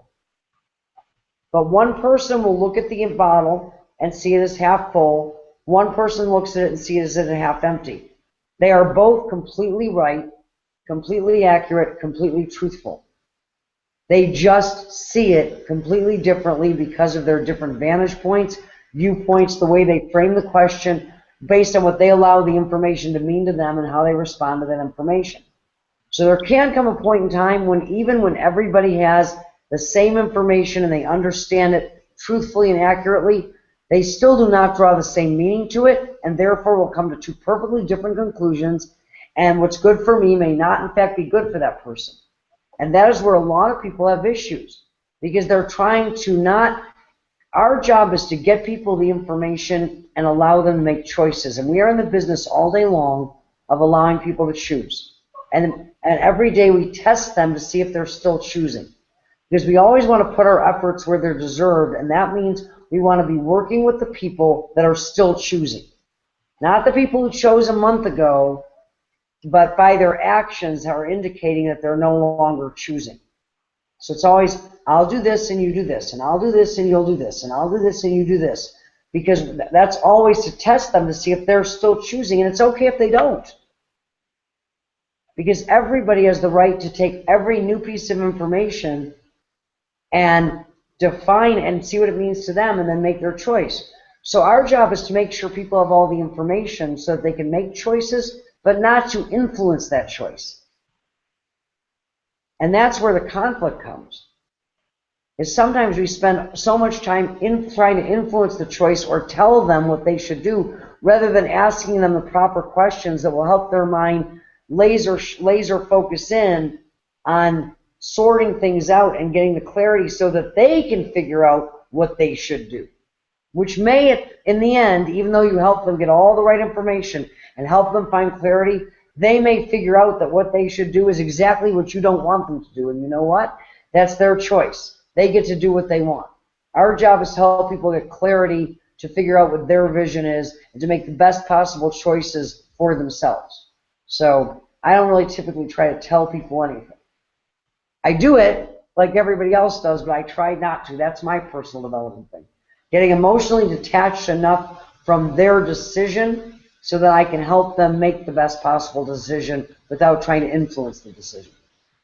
[SPEAKER 3] But one person will look at the bottle and see it as half full. One person looks at it and sees it as half empty. They are both completely right, completely accurate, completely truthful. They just see it completely differently because of their different vantage points, viewpoints, the way they frame the question, based on what they allow the information to mean to them and how they respond to that information. So there can come a point in time when even when everybody has the same information and they understand it truthfully and accurately, they still do not draw the same meaning to it, and therefore will come to two perfectly different conclusions, and what's good for me may not in fact be good for that person. And that is where a lot of people have issues, because they're trying to not Our job is to get people the information and allow them to make choices. And we are in the business all day long of allowing people to choose. And every day we test them to see if they're still choosing. Because we always want to put our efforts where they're deserved, and that means we want to be working with the people that are still choosing. Not the people who chose a month ago, but by their actions are indicating that they're no longer choosing. So it's always, I'll do this and you do this, and I'll do this and you'll do this, and I'll do this and you do this. Because that's always to test them to see if they're still choosing, and it's okay if they don't. Because everybody has the right to take every new piece of information and define and see what it means to them and then make their choice. So our job is to make sure people have all the information so that they can make choices, but not to influence that choice. And that's where the conflict comes. Is sometimes we spend so much time in trying to influence the choice or tell them what they should do rather than asking them the proper questions that will help their mind laser focus in on sorting things out and getting the clarity so that they can figure out what they should do. Which may, in the end, even though you help them get all the right information and help them find clarity, they may figure out that what they should do is exactly what you don't want them to do. And you know what? That's their choice. They get to do what they want. Our job is to help people get clarity to figure out what their vision is and to make the best possible choices for themselves. So I don't really typically try to tell people anything. I do it like everybody else does, but I try not to. That's my personal development thing. Getting emotionally detached enough from their decision so that I can help them make the best possible decision without trying to influence the decision.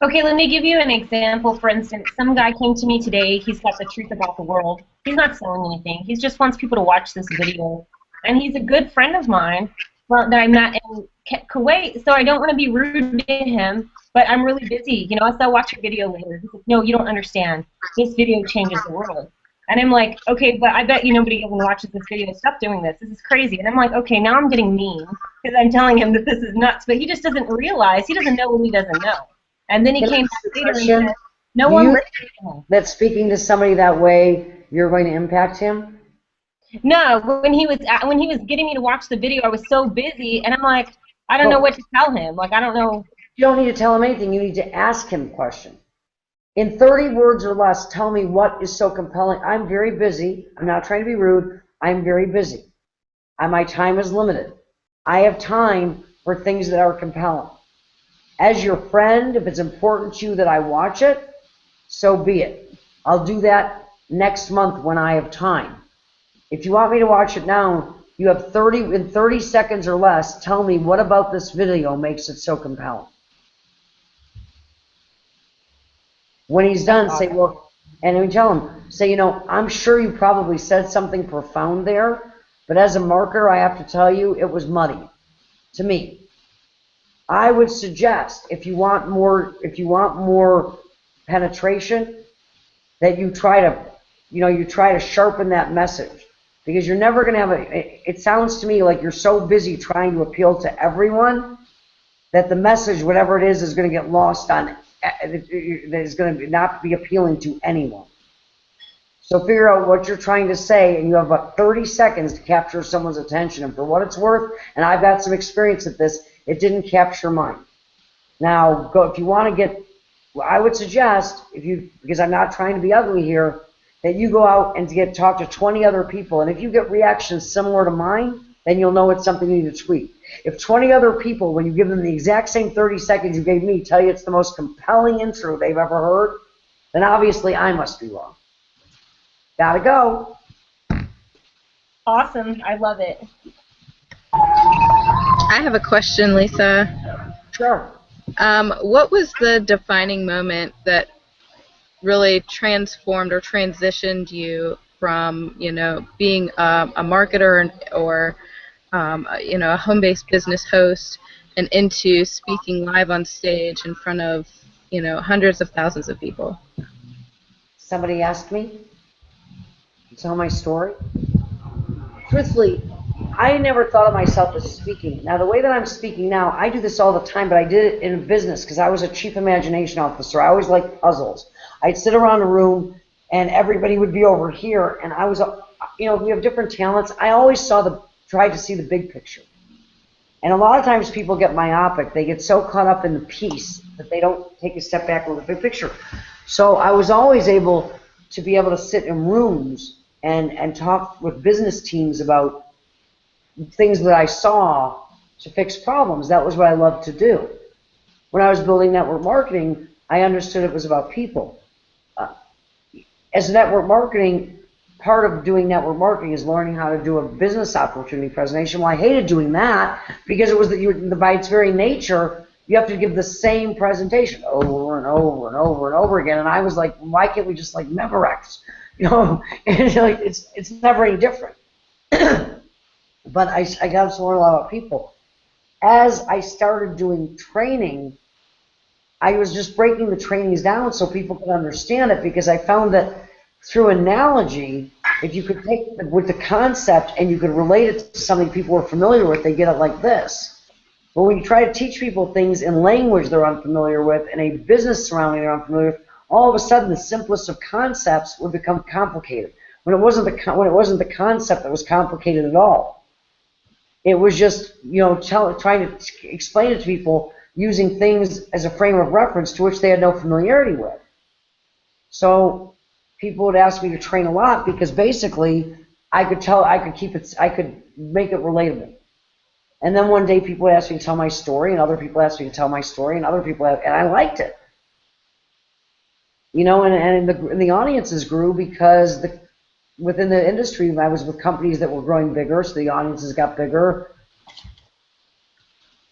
[SPEAKER 1] Okay, let me give you an example. For instance, some guy came to me today. He's got the truth about the world. He's not selling anything. He just wants people to watch this video. And he's a good friend of mine that I met in Kuwait, so I don't want to be rude to him, but I'm really busy. You know, I said, I'll watch your video later. He's like, no, you don't understand. This video changes the world. And I'm like, okay, but I bet you nobody even watches this video. Stop doing this. This is crazy. And I'm like, okay, now I'm getting mean because I'm telling him that this is nuts, but he just doesn't realize. He doesn't know what he doesn't know. And then he came back later and said, no one listens to him.
[SPEAKER 3] That speaking to somebody that way, you're going to impact him?
[SPEAKER 1] No, when he was getting me to watch the video, I was so busy, and I'm like, I don't know what to tell him. Like, I don't know.
[SPEAKER 3] You don't need to tell him anything. You need to ask him a question. In 30 words or less, tell me what is so compelling. I'm very busy. I'm not trying to be rude. I'm very busy. My time is limited. I have time for things that are compelling. As your friend, if it's important to you that I watch it, so be it. I'll do that next month when I have time. If you want me to watch it now, you have 30 seconds or less, tell me what about this video makes it so compelling. When he's done, say, well, and we tell him, say, you know, I'm sure you probably said something profound there, but as a marketer, I have to tell you, it was muddy to me. I would suggest, if you want more penetration, that you try to sharpen that message, because you're never going to have it sounds to me like you're so busy trying to appeal to everyone that the message, whatever it is going to get lost on, that is going to not be appealing to anyone. So figure out what you're trying to say, and you have about 30 seconds to capture someone's attention. And for what it's worth, and I've got some experience at this, it didn't capture mine. Now, if you want to get, I would suggest, because I'm not trying to be ugly here, that you go out and talk to 20 other people. And if you get reactions similar to mine, then you'll know it's something you need to tweak. If 20 other people, when you give them the exact same 30 seconds you gave me, tell you it's the most compelling intro they've ever heard, then obviously I must be wrong. Gotta go.
[SPEAKER 1] Awesome. I love it.
[SPEAKER 2] I have a question, Lisa.
[SPEAKER 3] Sure.
[SPEAKER 2] What was the defining moment that really transformed or transitioned you from, being a marketer or a home-based business host and into speaking live on stage in front of, hundreds of thousands of people?
[SPEAKER 3] Somebody asked me to tell my story. Truthfully, I never thought of myself as speaking. Now, the way that I'm speaking now, I do this all the time, but I did it in business because I was a chief imagination officer. I always liked puzzles. I'd sit around a room and everybody would be over here, and I was, we have different talents. I always tried to see the big picture. And a lot of times people get myopic. They get so caught up in the piece that they don't take a step back and look at the big picture. So I was always able to sit in rooms and talk with business teams about things that I saw to fix problems. That was what I loved to do. When I was building network marketing, I understood it was about people. As network marketing, part of doing network marketing is learning how to do a business opportunity presentation. Well, I hated doing that because it was by its very nature, you have to give the same presentation over and over and over and over again. And I was like, why can't we just like Memorex? And it's never any different. But I got to learn a lot about people. As I started doing training, I was just breaking the trainings down so people could understand it, because I found that through analogy, if you could take with the concept and you could relate it to something people are familiar with, they get it like this. But when you try to teach people things in language they're unfamiliar with, in a business surrounding they're unfamiliar with, all of a sudden the simplest of concepts would become complicated. When it wasn't the concept that was complicated at all. It was just trying to explain it to people using things as a frame of reference to which they had no familiarity with. So people would ask me to train a lot because basically I could make it relatable. And then one day people would ask me to tell my story, and other people asked me to tell my story, and and I liked it. And the audiences grew because within the industry, I was with companies that were growing bigger, so the audiences got bigger.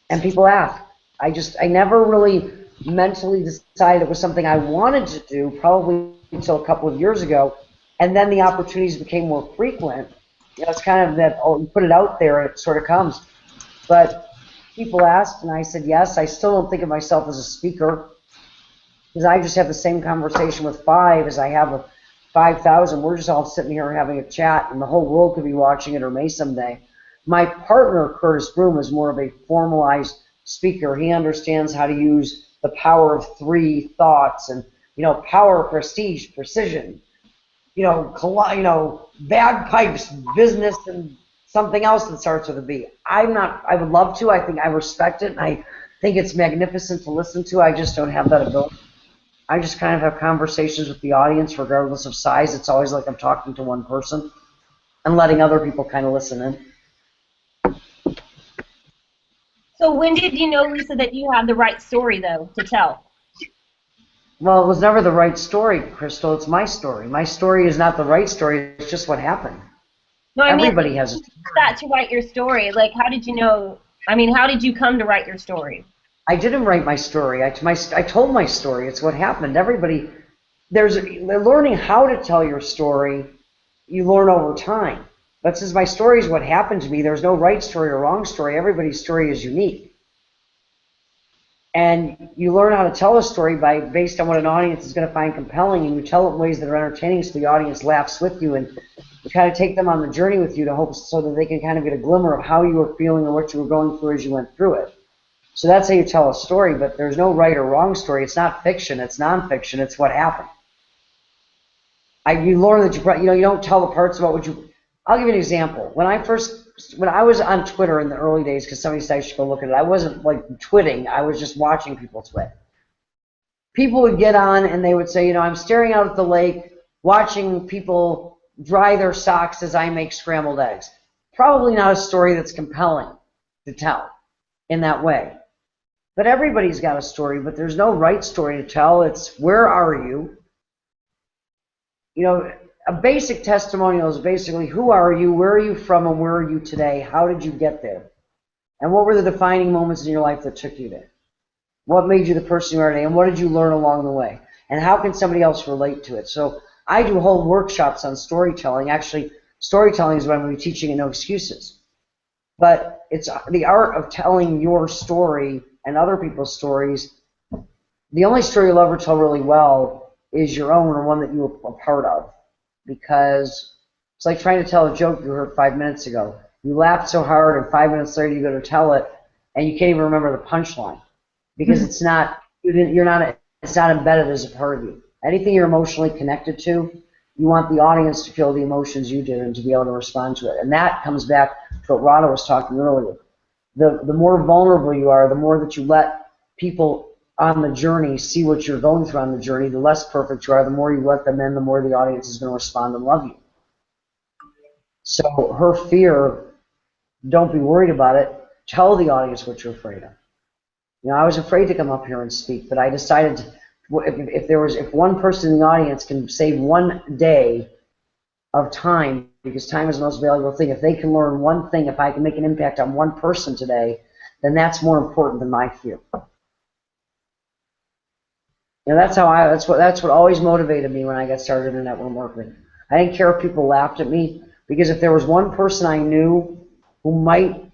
[SPEAKER 3] And people asked. I never really mentally decided it was something I wanted to do, probably until a couple of years ago. And then the opportunities became more frequent. It's kind of that, you put it out there and it sort of comes. But people asked, and I said yes. I still don't think of myself as a speaker, because I just have the same conversation with 5 as I have with 5,000. We're just all sitting here having a chat, and the whole world could be watching it, or may someday. My partner, Curtis Broom, is more of a formalized speaker. He understands how to use the power of 3 thoughts, and power, prestige, precision, bagpipes, business, and something else that starts with a B. I would love to. I think I respect it, and I think it's magnificent to listen to. I just don't have that ability. I just kind of have conversations with the audience regardless of size. It's always like I'm talking to one person and letting other people kind of listen in.
[SPEAKER 1] So when did you know, Lisa, that you had the right story, though, to tell?
[SPEAKER 3] Well, it was never the right story, Crystal. It's my story. My story is not the right story. It's just what happened.
[SPEAKER 1] No,
[SPEAKER 3] Everybody has a story.
[SPEAKER 1] That to write your story. Like, how did you know? How did you come to write your story?
[SPEAKER 3] I didn't write my story. I told my story. It's what happened. Everybody, they're learning how to tell your story. You learn over time. But since my story is what happened to me, there's no right story or wrong story. Everybody's story is unique. And you learn how to tell a story based on what an audience is going to find compelling, and you tell it in ways that are entertaining so the audience laughs with you, and you kind of take them on the journey with you to hope so that they can kind of get a glimmer of how you were feeling or what you were going through as you went through it. So that's how you tell a story, but there's no right or wrong story. It's not fiction. It's nonfiction. It's what happened. You learn that you don't tell the parts about what you. I'll give you an example. When I was on Twitter in the early days, because somebody said I should go look at it, I wasn't like twitting. I was just watching people twit. People would get on and they would say, I'm staring out at the lake, watching people dry their socks as I make scrambled eggs. Probably not a story that's compelling to tell in that way. But everybody's got a story, but there's no right story to tell. It's where are you? A basic testimonial is basically who are you, where are you from, and where are you today? How did you get there? And what were the defining moments in your life that took you there? What made you the person you are today, and what did you learn along the way? And how can somebody else relate to it? So I do whole workshops on storytelling. Actually, storytelling is what I'm going to be teaching at No Excuses. But it's the art of telling your story and other people's stories. The only story you'll ever tell really well is your own, or one that you were a part of. Because it's like trying to tell a joke you heard 5 minutes ago. You laughed so hard, and 5 minutes later you go to tell it, and you can't even remember the punchline because it's not embedded as a part of you. Anything you're emotionally connected to, you want the audience to feel the emotions you did and to be able to respond to it. And that comes back to what Rada was talking earlier. The more vulnerable you are, the more that you let people on the journey see what you're going through on the journey, the less perfect you are, the more you let them in, the more the audience is going to respond and love you. So her fear, don't be worried about it. Tell the audience what you're afraid of. You know, I was afraid to come up here and speak, but I decided to, if one person in the audience can save one day of time, because time is the most valuable thing, if they can learn one thing, if I can make an impact on one person today, then that's more important than my fear. You know, that's what always motivated me when I got started in network marketing. I didn't care if people laughed at me, because if there was one person I knew who might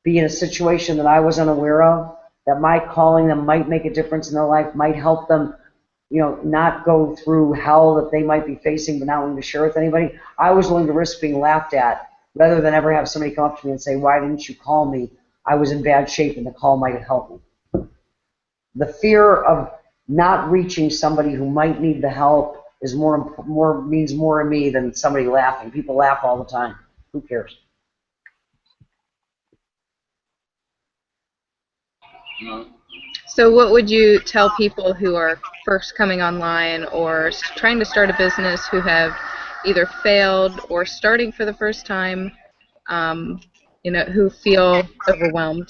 [SPEAKER 3] be in a situation that I was unaware of, that my calling them might make a difference in their life, might help them, you know, not go through hell that they might be facing but not willing to share with anybody, I was willing to risk being laughed at rather than ever have somebody come up to me and say, why didn't you call me? I was in bad shape and the call might have helped me. The fear of not reaching somebody who might need the help is means more to me than somebody laughing. People laugh all the time. Who cares?
[SPEAKER 2] So what would you tell people who are first coming online or trying to start a business who have either failed or starting for the first time, you know, who feel overwhelmed?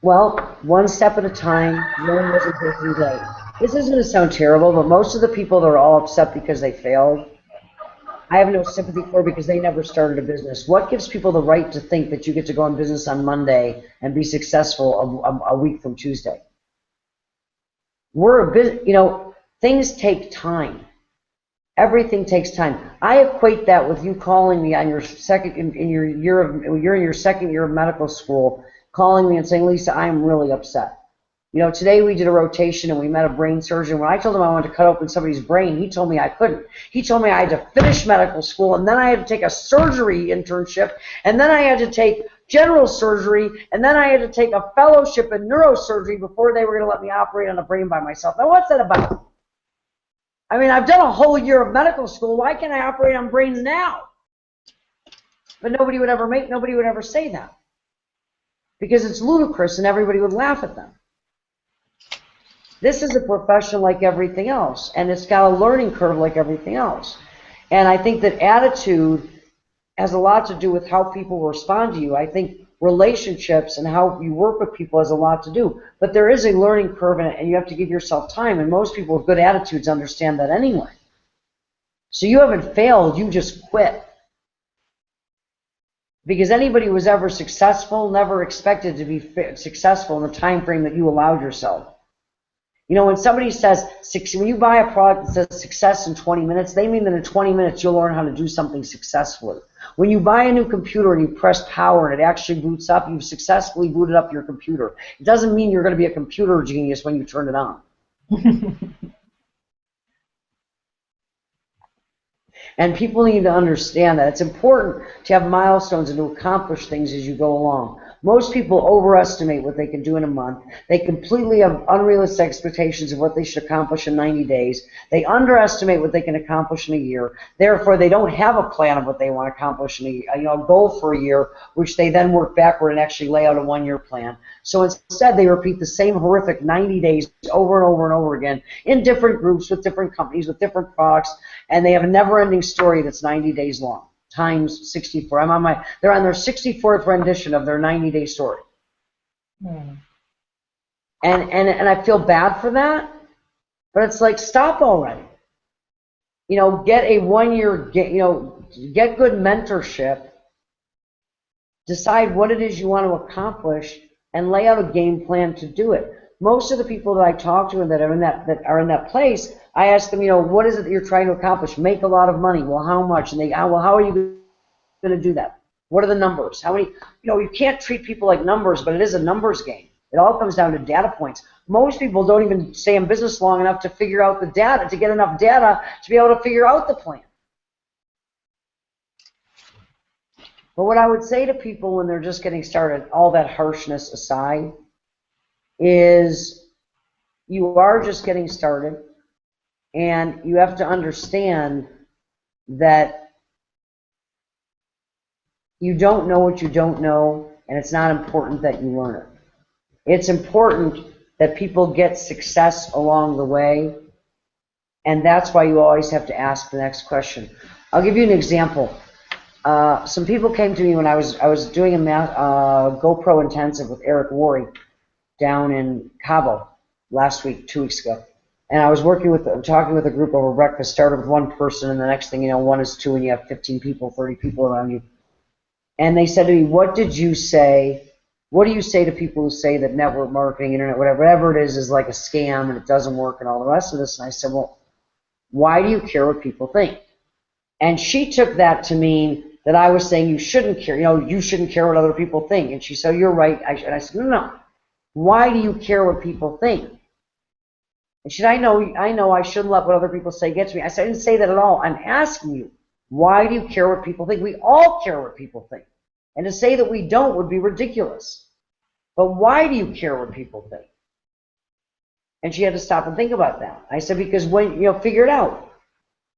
[SPEAKER 3] Well, one step at a time, one wasn't taking day. This is going to sound terrible, but most of the people that are all upset because they failed, I have no sympathy for because they never started a business. What gives people the right to think that you get to go in business on Monday and be successful a week from Tuesday? You know, things take time. Everything takes time. I equate that with you calling me on your second you're in your second year of medical school, calling me and saying, Lisa, I'm really upset. You know, today we did a rotation and we met a brain surgeon. When I told him I wanted to cut open somebody's brain, he told me I couldn't. He told me I had to finish medical school, and then I had to take a surgery internship, and then I had to take general surgery, and then I had to take a fellowship in neurosurgery before they were going to let me operate on a brain by myself. Now, what's that about? I mean, I've done a whole year of medical school. Why can't I operate on brains now? But nobody would ever say that because it's ludicrous and everybody would laugh at them. This is a profession like everything else, and it's got a learning curve like everything else. And I think that attitude has a lot to do with how people respond to you. I think relationships and how you work with people has a lot to do. But there is a learning curve in it, and you have to give yourself time, and most people with good attitudes understand that anyway. So you haven't failed, you just quit. Because anybody who was ever successful never expected to be successful in the time frame that you allowed yourself. You know, when somebody says, when you buy a product that says success in 20 minutes, they mean that in 20 minutes you'll learn how to do something successfully. When you buy a new computer and you press power and it actually boots up, you've successfully booted up your computer. It doesn't mean you're going to be a computer genius when you turn it on. And people need to understand that it's important to have milestones and to accomplish things as you go along. Most people overestimate what they can do in a month. They completely have unrealistic expectations of what they should accomplish in 90 days. They underestimate what they can accomplish in a year. Therefore, they don't have a plan of what they want to accomplish in a goal for a year, which they then work backward and actually lay out a one-year plan. So instead, they repeat the same horrific 90 days over and over and over again in different groups with different companies with different products, and they have a never-ending story that's 90 days long. Times 64. They're on their 64th rendition of their 90-day story. And I feel bad for that, but it's like, stop already. You know, get a one-year, get good mentorship, decide what it is you want to accomplish, and lay out a game plan to do it. Most of the people that I talk to and that are in that place, I ask them, what is it that you're trying to accomplish? Make a lot of money. Well, how much? And well, how are you going to do that? What are the numbers? How many? You can't treat people like numbers, but it is a numbers game. It all comes down to data points. Most people don't even stay in business long enough to figure out the data, to get enough data to be able to figure out the plan. But what I would say to people when they're just getting started, all that harshness aside, is you are just getting started. And you have to understand that you don't know what you don't know, and it's not important that you learn it. It's important that people get success along the way, and that's why you always have to ask the next question. I'll give you an example. Some people came to me when I was doing a GoPro intensive with Eric Worre down in Cabo last week, 2 weeks ago. And I was talking with a group over breakfast, started with one person, and the next thing you know, 1 is 2, and you have 15 people, 30 people around you. And they said to me, what do you say to people who say that network marketing, internet, whatever it is like a scam and it doesn't work and all the rest of this? And I said, well, why do you care what people think? And she took that to mean that I was saying you shouldn't care, you shouldn't care what other people think. And she said, you're right. And I said, no. Why do you care what people think? And she said, I know I shouldn't let what other people say get to me. I said, I didn't say that at all. I'm asking you, why do you care what people think? We all care what people think. And to say that we don't would be ridiculous. But why do you care what people think? And she had to stop and think about that. I said, because when, figure it out.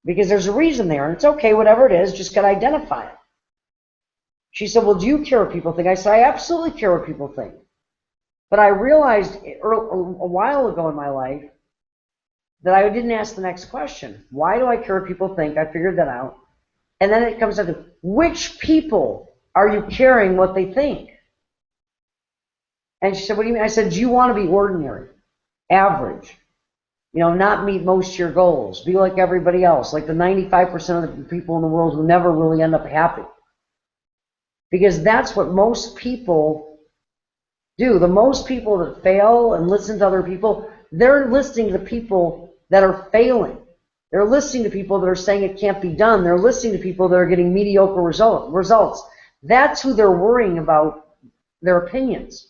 [SPEAKER 3] Because there's a reason there, and it's okay, whatever it is, just got to identify it. She said, well, do you care what people think? I said, I absolutely care what people think. But I realized a while ago in my life that I didn't ask the next question. Why do I care what people think? I figured that out. And then it comes down to, which people are you caring what they think? And she said, what do you mean? I said, do you want to be ordinary, average, not meet most of your goals, be like everybody else, like the 95% of the people in the world who never really end up happy? Because that's what most people do. The most people that fail and listen to other people, they're listening to people that are failing. They're listening to people that are saying it can't be done. They're listening to people that are getting mediocre results. That's who they're worrying about, their opinions.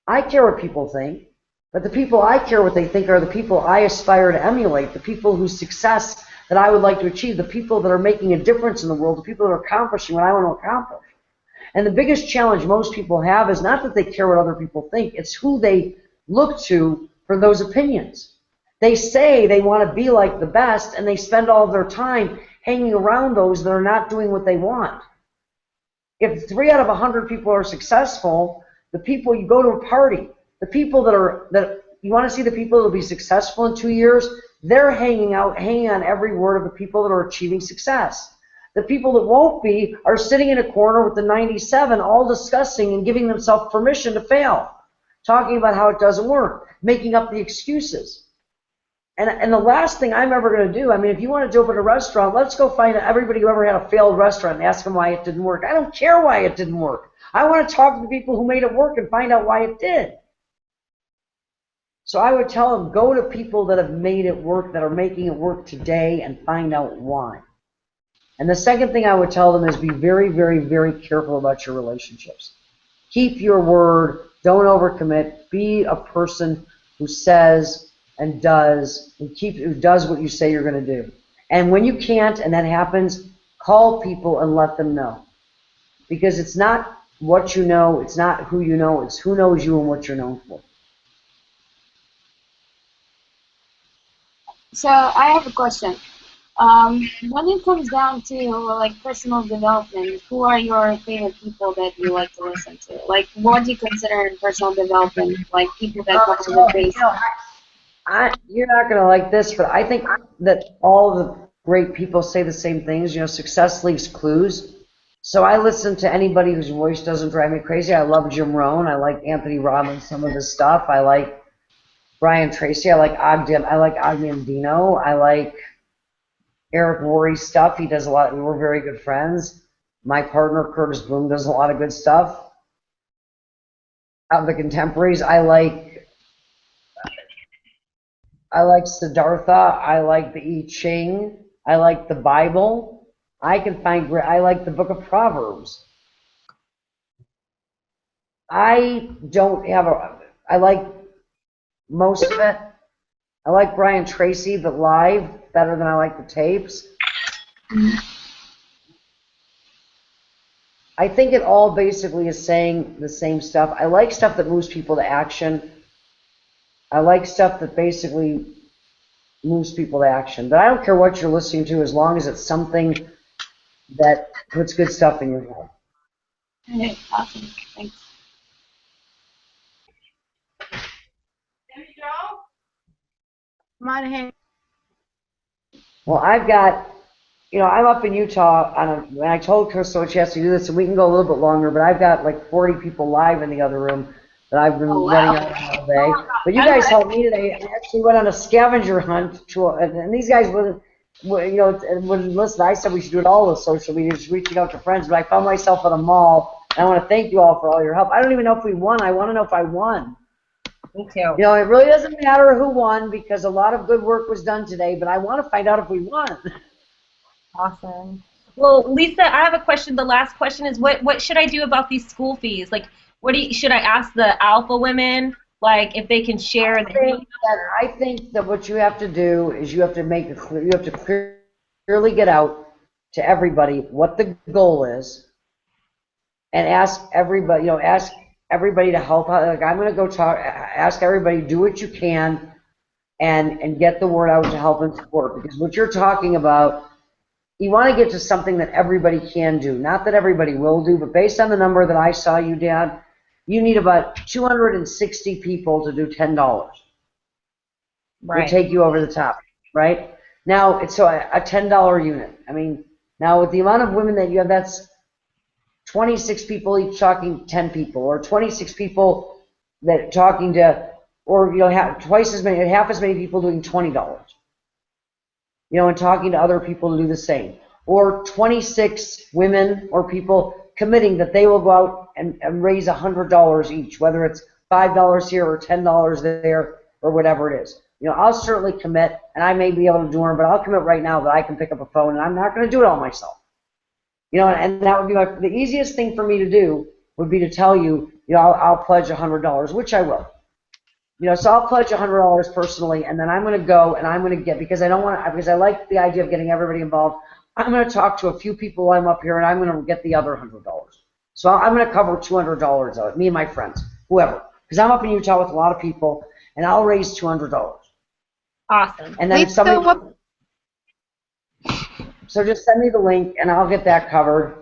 [SPEAKER 3] I care what people think, but the people I care what they think are the people I aspire to emulate, the people whose success that I would like to achieve, the people that are making a difference in the world, the people that are accomplishing what I want to accomplish. And the biggest challenge most people have is not that they care what other people think, it's who they look to for those opinions. They say they want to be like the best, and they spend all of their time hanging around those that are not doing what they want. If 3 out of 100 people are successful, the people, you go to a party, the people that you want to see the people that will be successful in 2 years, they're hanging on every word of the people that are achieving success. The people that won't be are sitting in a corner with the 97, all discussing and giving themselves permission to fail, talking about how it doesn't work, making up the excuses. And the last thing I'm ever going to do, if you want to open a restaurant, let's go find everybody who ever had a failed restaurant and ask them why it didn't work. I don't care why it didn't work. I want to talk to the people who made it work and find out why it did. So I would tell them, go to people that have made it work, that are making it work today, and find out why. And the second thing I would tell them is be very, very, very careful about your relationships. Keep your word. Don't overcommit. Be a person who says and does, who does what you say you're going to do. And when you can't, and that happens, call people and let them know. Because it's not what you know, it's not who you know, it's who knows you and what you're known for.
[SPEAKER 5] So I have a question. When it comes down to personal development, who are your favorite people that you like to listen to? What do you consider in personal development? People that come from the base.
[SPEAKER 3] You're not going to like this, but I think that all the great people say the same things. Success leaves clues. So I listen to anybody whose voice doesn't drive me crazy. I love Jim Rohn. I like Anthony Robbins, some of his stuff. I like Brian Tracy. I like Ogden Dino. I like Eric Worre's stuff. He does a lot. We're very good friends. My partner, Curtis Bloom, does a lot of good stuff. Out of the contemporaries, I like Siddhartha. I like the I Ching. I like the Bible. I like the book of Proverbs. I like most of it. I like Brian Tracy, but live, better than I like the tapes. I think it all basically is saying the same stuff. I like stuff that moves people to action. I like stuff that basically moves people to action. But I don't care what you're listening to as long as it's something that puts good stuff in your head.
[SPEAKER 5] Okay, awesome. Thanks.
[SPEAKER 6] There you go. Come on, Hank.
[SPEAKER 3] Well, I've got, I'm up in Utah, and I told Crystal she has to do this, and we can go a little bit longer, but I've got like 40 people live in the other room that I've been running around all day. But you guys helped me today. I actually went on a scavenger hunt, and these guys wouldn't listen. I said we should do it all with social media, just reaching out to friends, but I found myself at a mall, and I want to thank you all for all your help. I don't even know if we won. I want to know if I won.
[SPEAKER 1] Me too.
[SPEAKER 3] It really doesn't matter who won because a lot of good work was done today, but I want to find out if we won.
[SPEAKER 1] Awesome. Well, Lisa, I have a question. The last question is, what should I do about these school fees? Like, should I ask the alpha women, like, if they can share
[SPEAKER 3] I think that what you have to do is you have to clearly get out to everybody what the goal is, and ask everybody, to help out. Like, I'm going to ask everybody, do what you can, and get the word out to help and support. Because what you're talking about, you want to get to something that everybody can do. Not that everybody will do, but based on the number that I saw you, Dad, you need about 260 people to do $10.
[SPEAKER 1] Right.
[SPEAKER 3] Will take you over the top, right? Now, it's a $10 unit. I mean, now with the amount of women that you have, that's 26 people each talking 10 people, or 26 people that talking to, or half as many people doing $20. And talking to other people to do the same, or 26 women or people committing that they will go out and raise $100 each, whether it's $5 here or $10 there or whatever it is. I'll certainly commit, and I may be able to do more, but I'll commit right now that I can pick up a phone, and I'm not going to do it all myself. And that would be the easiest thing for me to do would be to tell you, I'll pledge $100, which I will. So I'll pledge $100 personally, and then I'm going to go and I'm going to get, because I like the idea of getting everybody involved. I'm going to talk to a few people while I'm up here, and I'm going to get the other $100. So I'm going to cover $200 of it, me and my friends, whoever, because I'm up in Utah with a lot of people, and I'll raise $200.
[SPEAKER 1] Awesome.
[SPEAKER 3] And then so just send me the link, and I'll get that covered.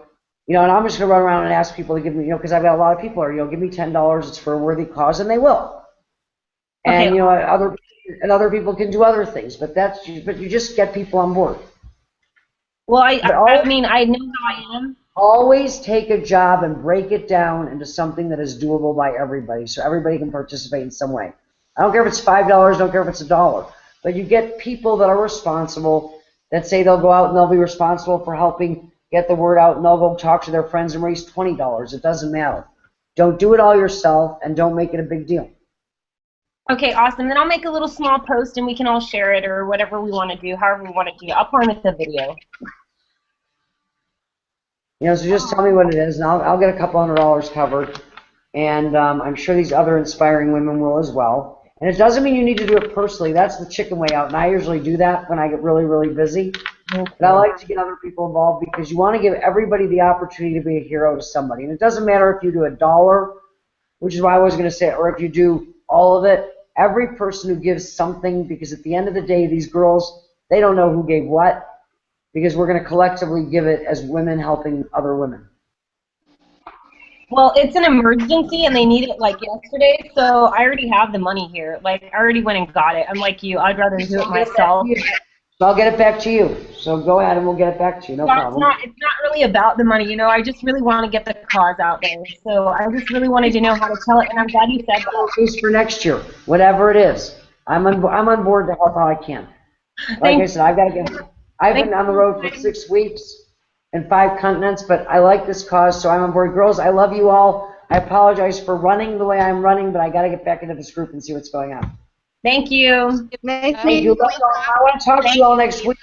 [SPEAKER 3] And I'm just going to run around and ask people to give me, because I've got a lot of people here, give me $10. It's for a worthy cause, and they will. And other people can do other things, but you just get people on board.
[SPEAKER 1] Well, I know how I am.
[SPEAKER 3] Always take a job and break it down into something that is doable by everybody, so everybody can participate in some way. I don't care if it's $5, I don't care if it's $1, but you get people that are responsible, that say they'll go out and they'll be responsible for helping get the word out, and they'll go talk to their friends and raise $20. It doesn't matter. Don't do it all yourself, and don't make it a big deal.
[SPEAKER 1] Okay, awesome. Then I'll make a little small post, and we can all share it, or whatever we want to do, however we want to do it. I'll promise a video.
[SPEAKER 3] So just tell me what it is, and I'll get a couple $100 covered, and I'm sure these other inspiring women will as well. And it doesn't mean you need to do it personally. That's the chicken way out, and I usually do that when I get really, really busy. Okay. But I like to get other people involved because you want to give everybody the opportunity to be a hero to somebody. And it doesn't matter if you do $1, which is why I was going to say, or if you do all of it. Every person who gives something, because at the end of the day, these girls, they don't know who gave what, because we're going to collectively give it as women helping other women.
[SPEAKER 1] Well, it's an emergency, and they need it like yesterday, so I already have the money here. Like, I already went and got it. I'm like you. I'd rather do it myself.
[SPEAKER 3] So I'll get it back to you. So go ahead, and we'll get it back to you. No problem.
[SPEAKER 1] It's not really about the money, I just really want to get the cause out there. So I just really wanted to know how to tell it, and I'm glad you said that.
[SPEAKER 3] It's for next year, whatever it is. I'm on board to help how I can. Like I said, I've been on the road for 6 weeks and 5 continents, but I like this cause, so I'm on board. Girls, I love you all. I apologize for running the way I'm running, but I got to get back into this group and see what's going on.
[SPEAKER 1] Thank you.
[SPEAKER 3] Thank you. I want to talk to you all next week.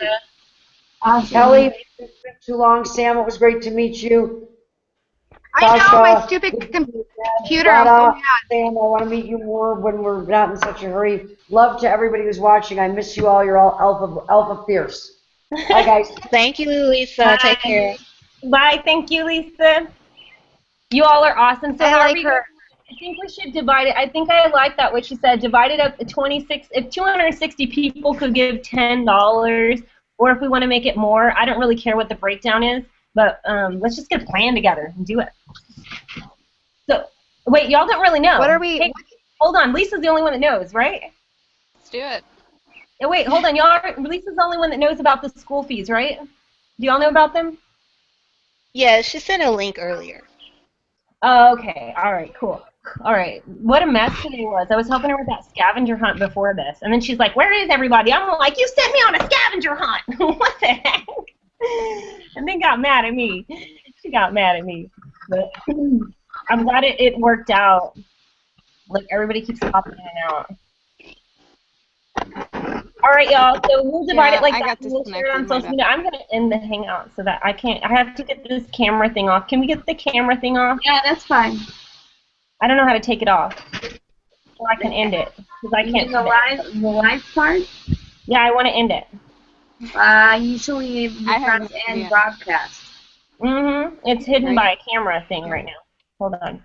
[SPEAKER 1] Awesome.
[SPEAKER 3] Kelly, it's been too long. Sam, it was great to meet you.
[SPEAKER 6] I know, my stupid computer. I'm so mad.
[SPEAKER 3] Sam, I want to meet you more when we're not in such a hurry. Love to everybody who's watching. I miss you all. You're all alpha fierce. Bye, guys.
[SPEAKER 4] Thank you, Lisa.
[SPEAKER 1] Bye.
[SPEAKER 4] Take care.
[SPEAKER 1] Bye. Thank you, Lisa. You all are awesome. So
[SPEAKER 6] I like her.
[SPEAKER 1] I think we should divide it. I think I like that what she said. Divide it up to 26. If 260 people could give $10, or if we want to make it more, I don't really care what the breakdown is. But let's just get a plan together and do it. So wait, y'all don't really know.
[SPEAKER 2] What are we?
[SPEAKER 1] Hey, hold on. Lisa's the only one that knows, right?
[SPEAKER 2] Let's do it.
[SPEAKER 1] Oh, wait, hold on. Y'all. Lisa's the only one that knows about the school fees, right? Do y'all know about them?
[SPEAKER 4] Yeah, she sent a link earlier.
[SPEAKER 1] Oh, okay. All right. Cool. All right. What a mess today was. I was helping her with that scavenger hunt before this, and then she's like, "Where is everybody?" I'm like, "You sent me on a scavenger hunt." What the heck? And then got mad at me. She got mad at me. But I'm glad it worked out. Like everybody keeps popping in and out. All right, y'all. So we'll divide it like that. We'll share it on social media. I'm gonna end the hangout so that I can't. I have to get this camera thing off. Can we get the camera thing off?
[SPEAKER 5] Yeah, that's fine.
[SPEAKER 1] I don't know how to take it off, so I can end it because I can't.
[SPEAKER 5] The live part.
[SPEAKER 1] Yeah, I want to end it.
[SPEAKER 5] Usually you press end broadcast.
[SPEAKER 1] It's hidden by a camera thing right now. Hold on.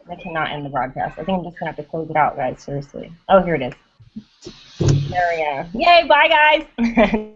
[SPEAKER 1] I cannot end the broadcast. I think I'm just gonna have to close it out, guys. Seriously. Oh, here it is. There we go. Yay! Bye, guys.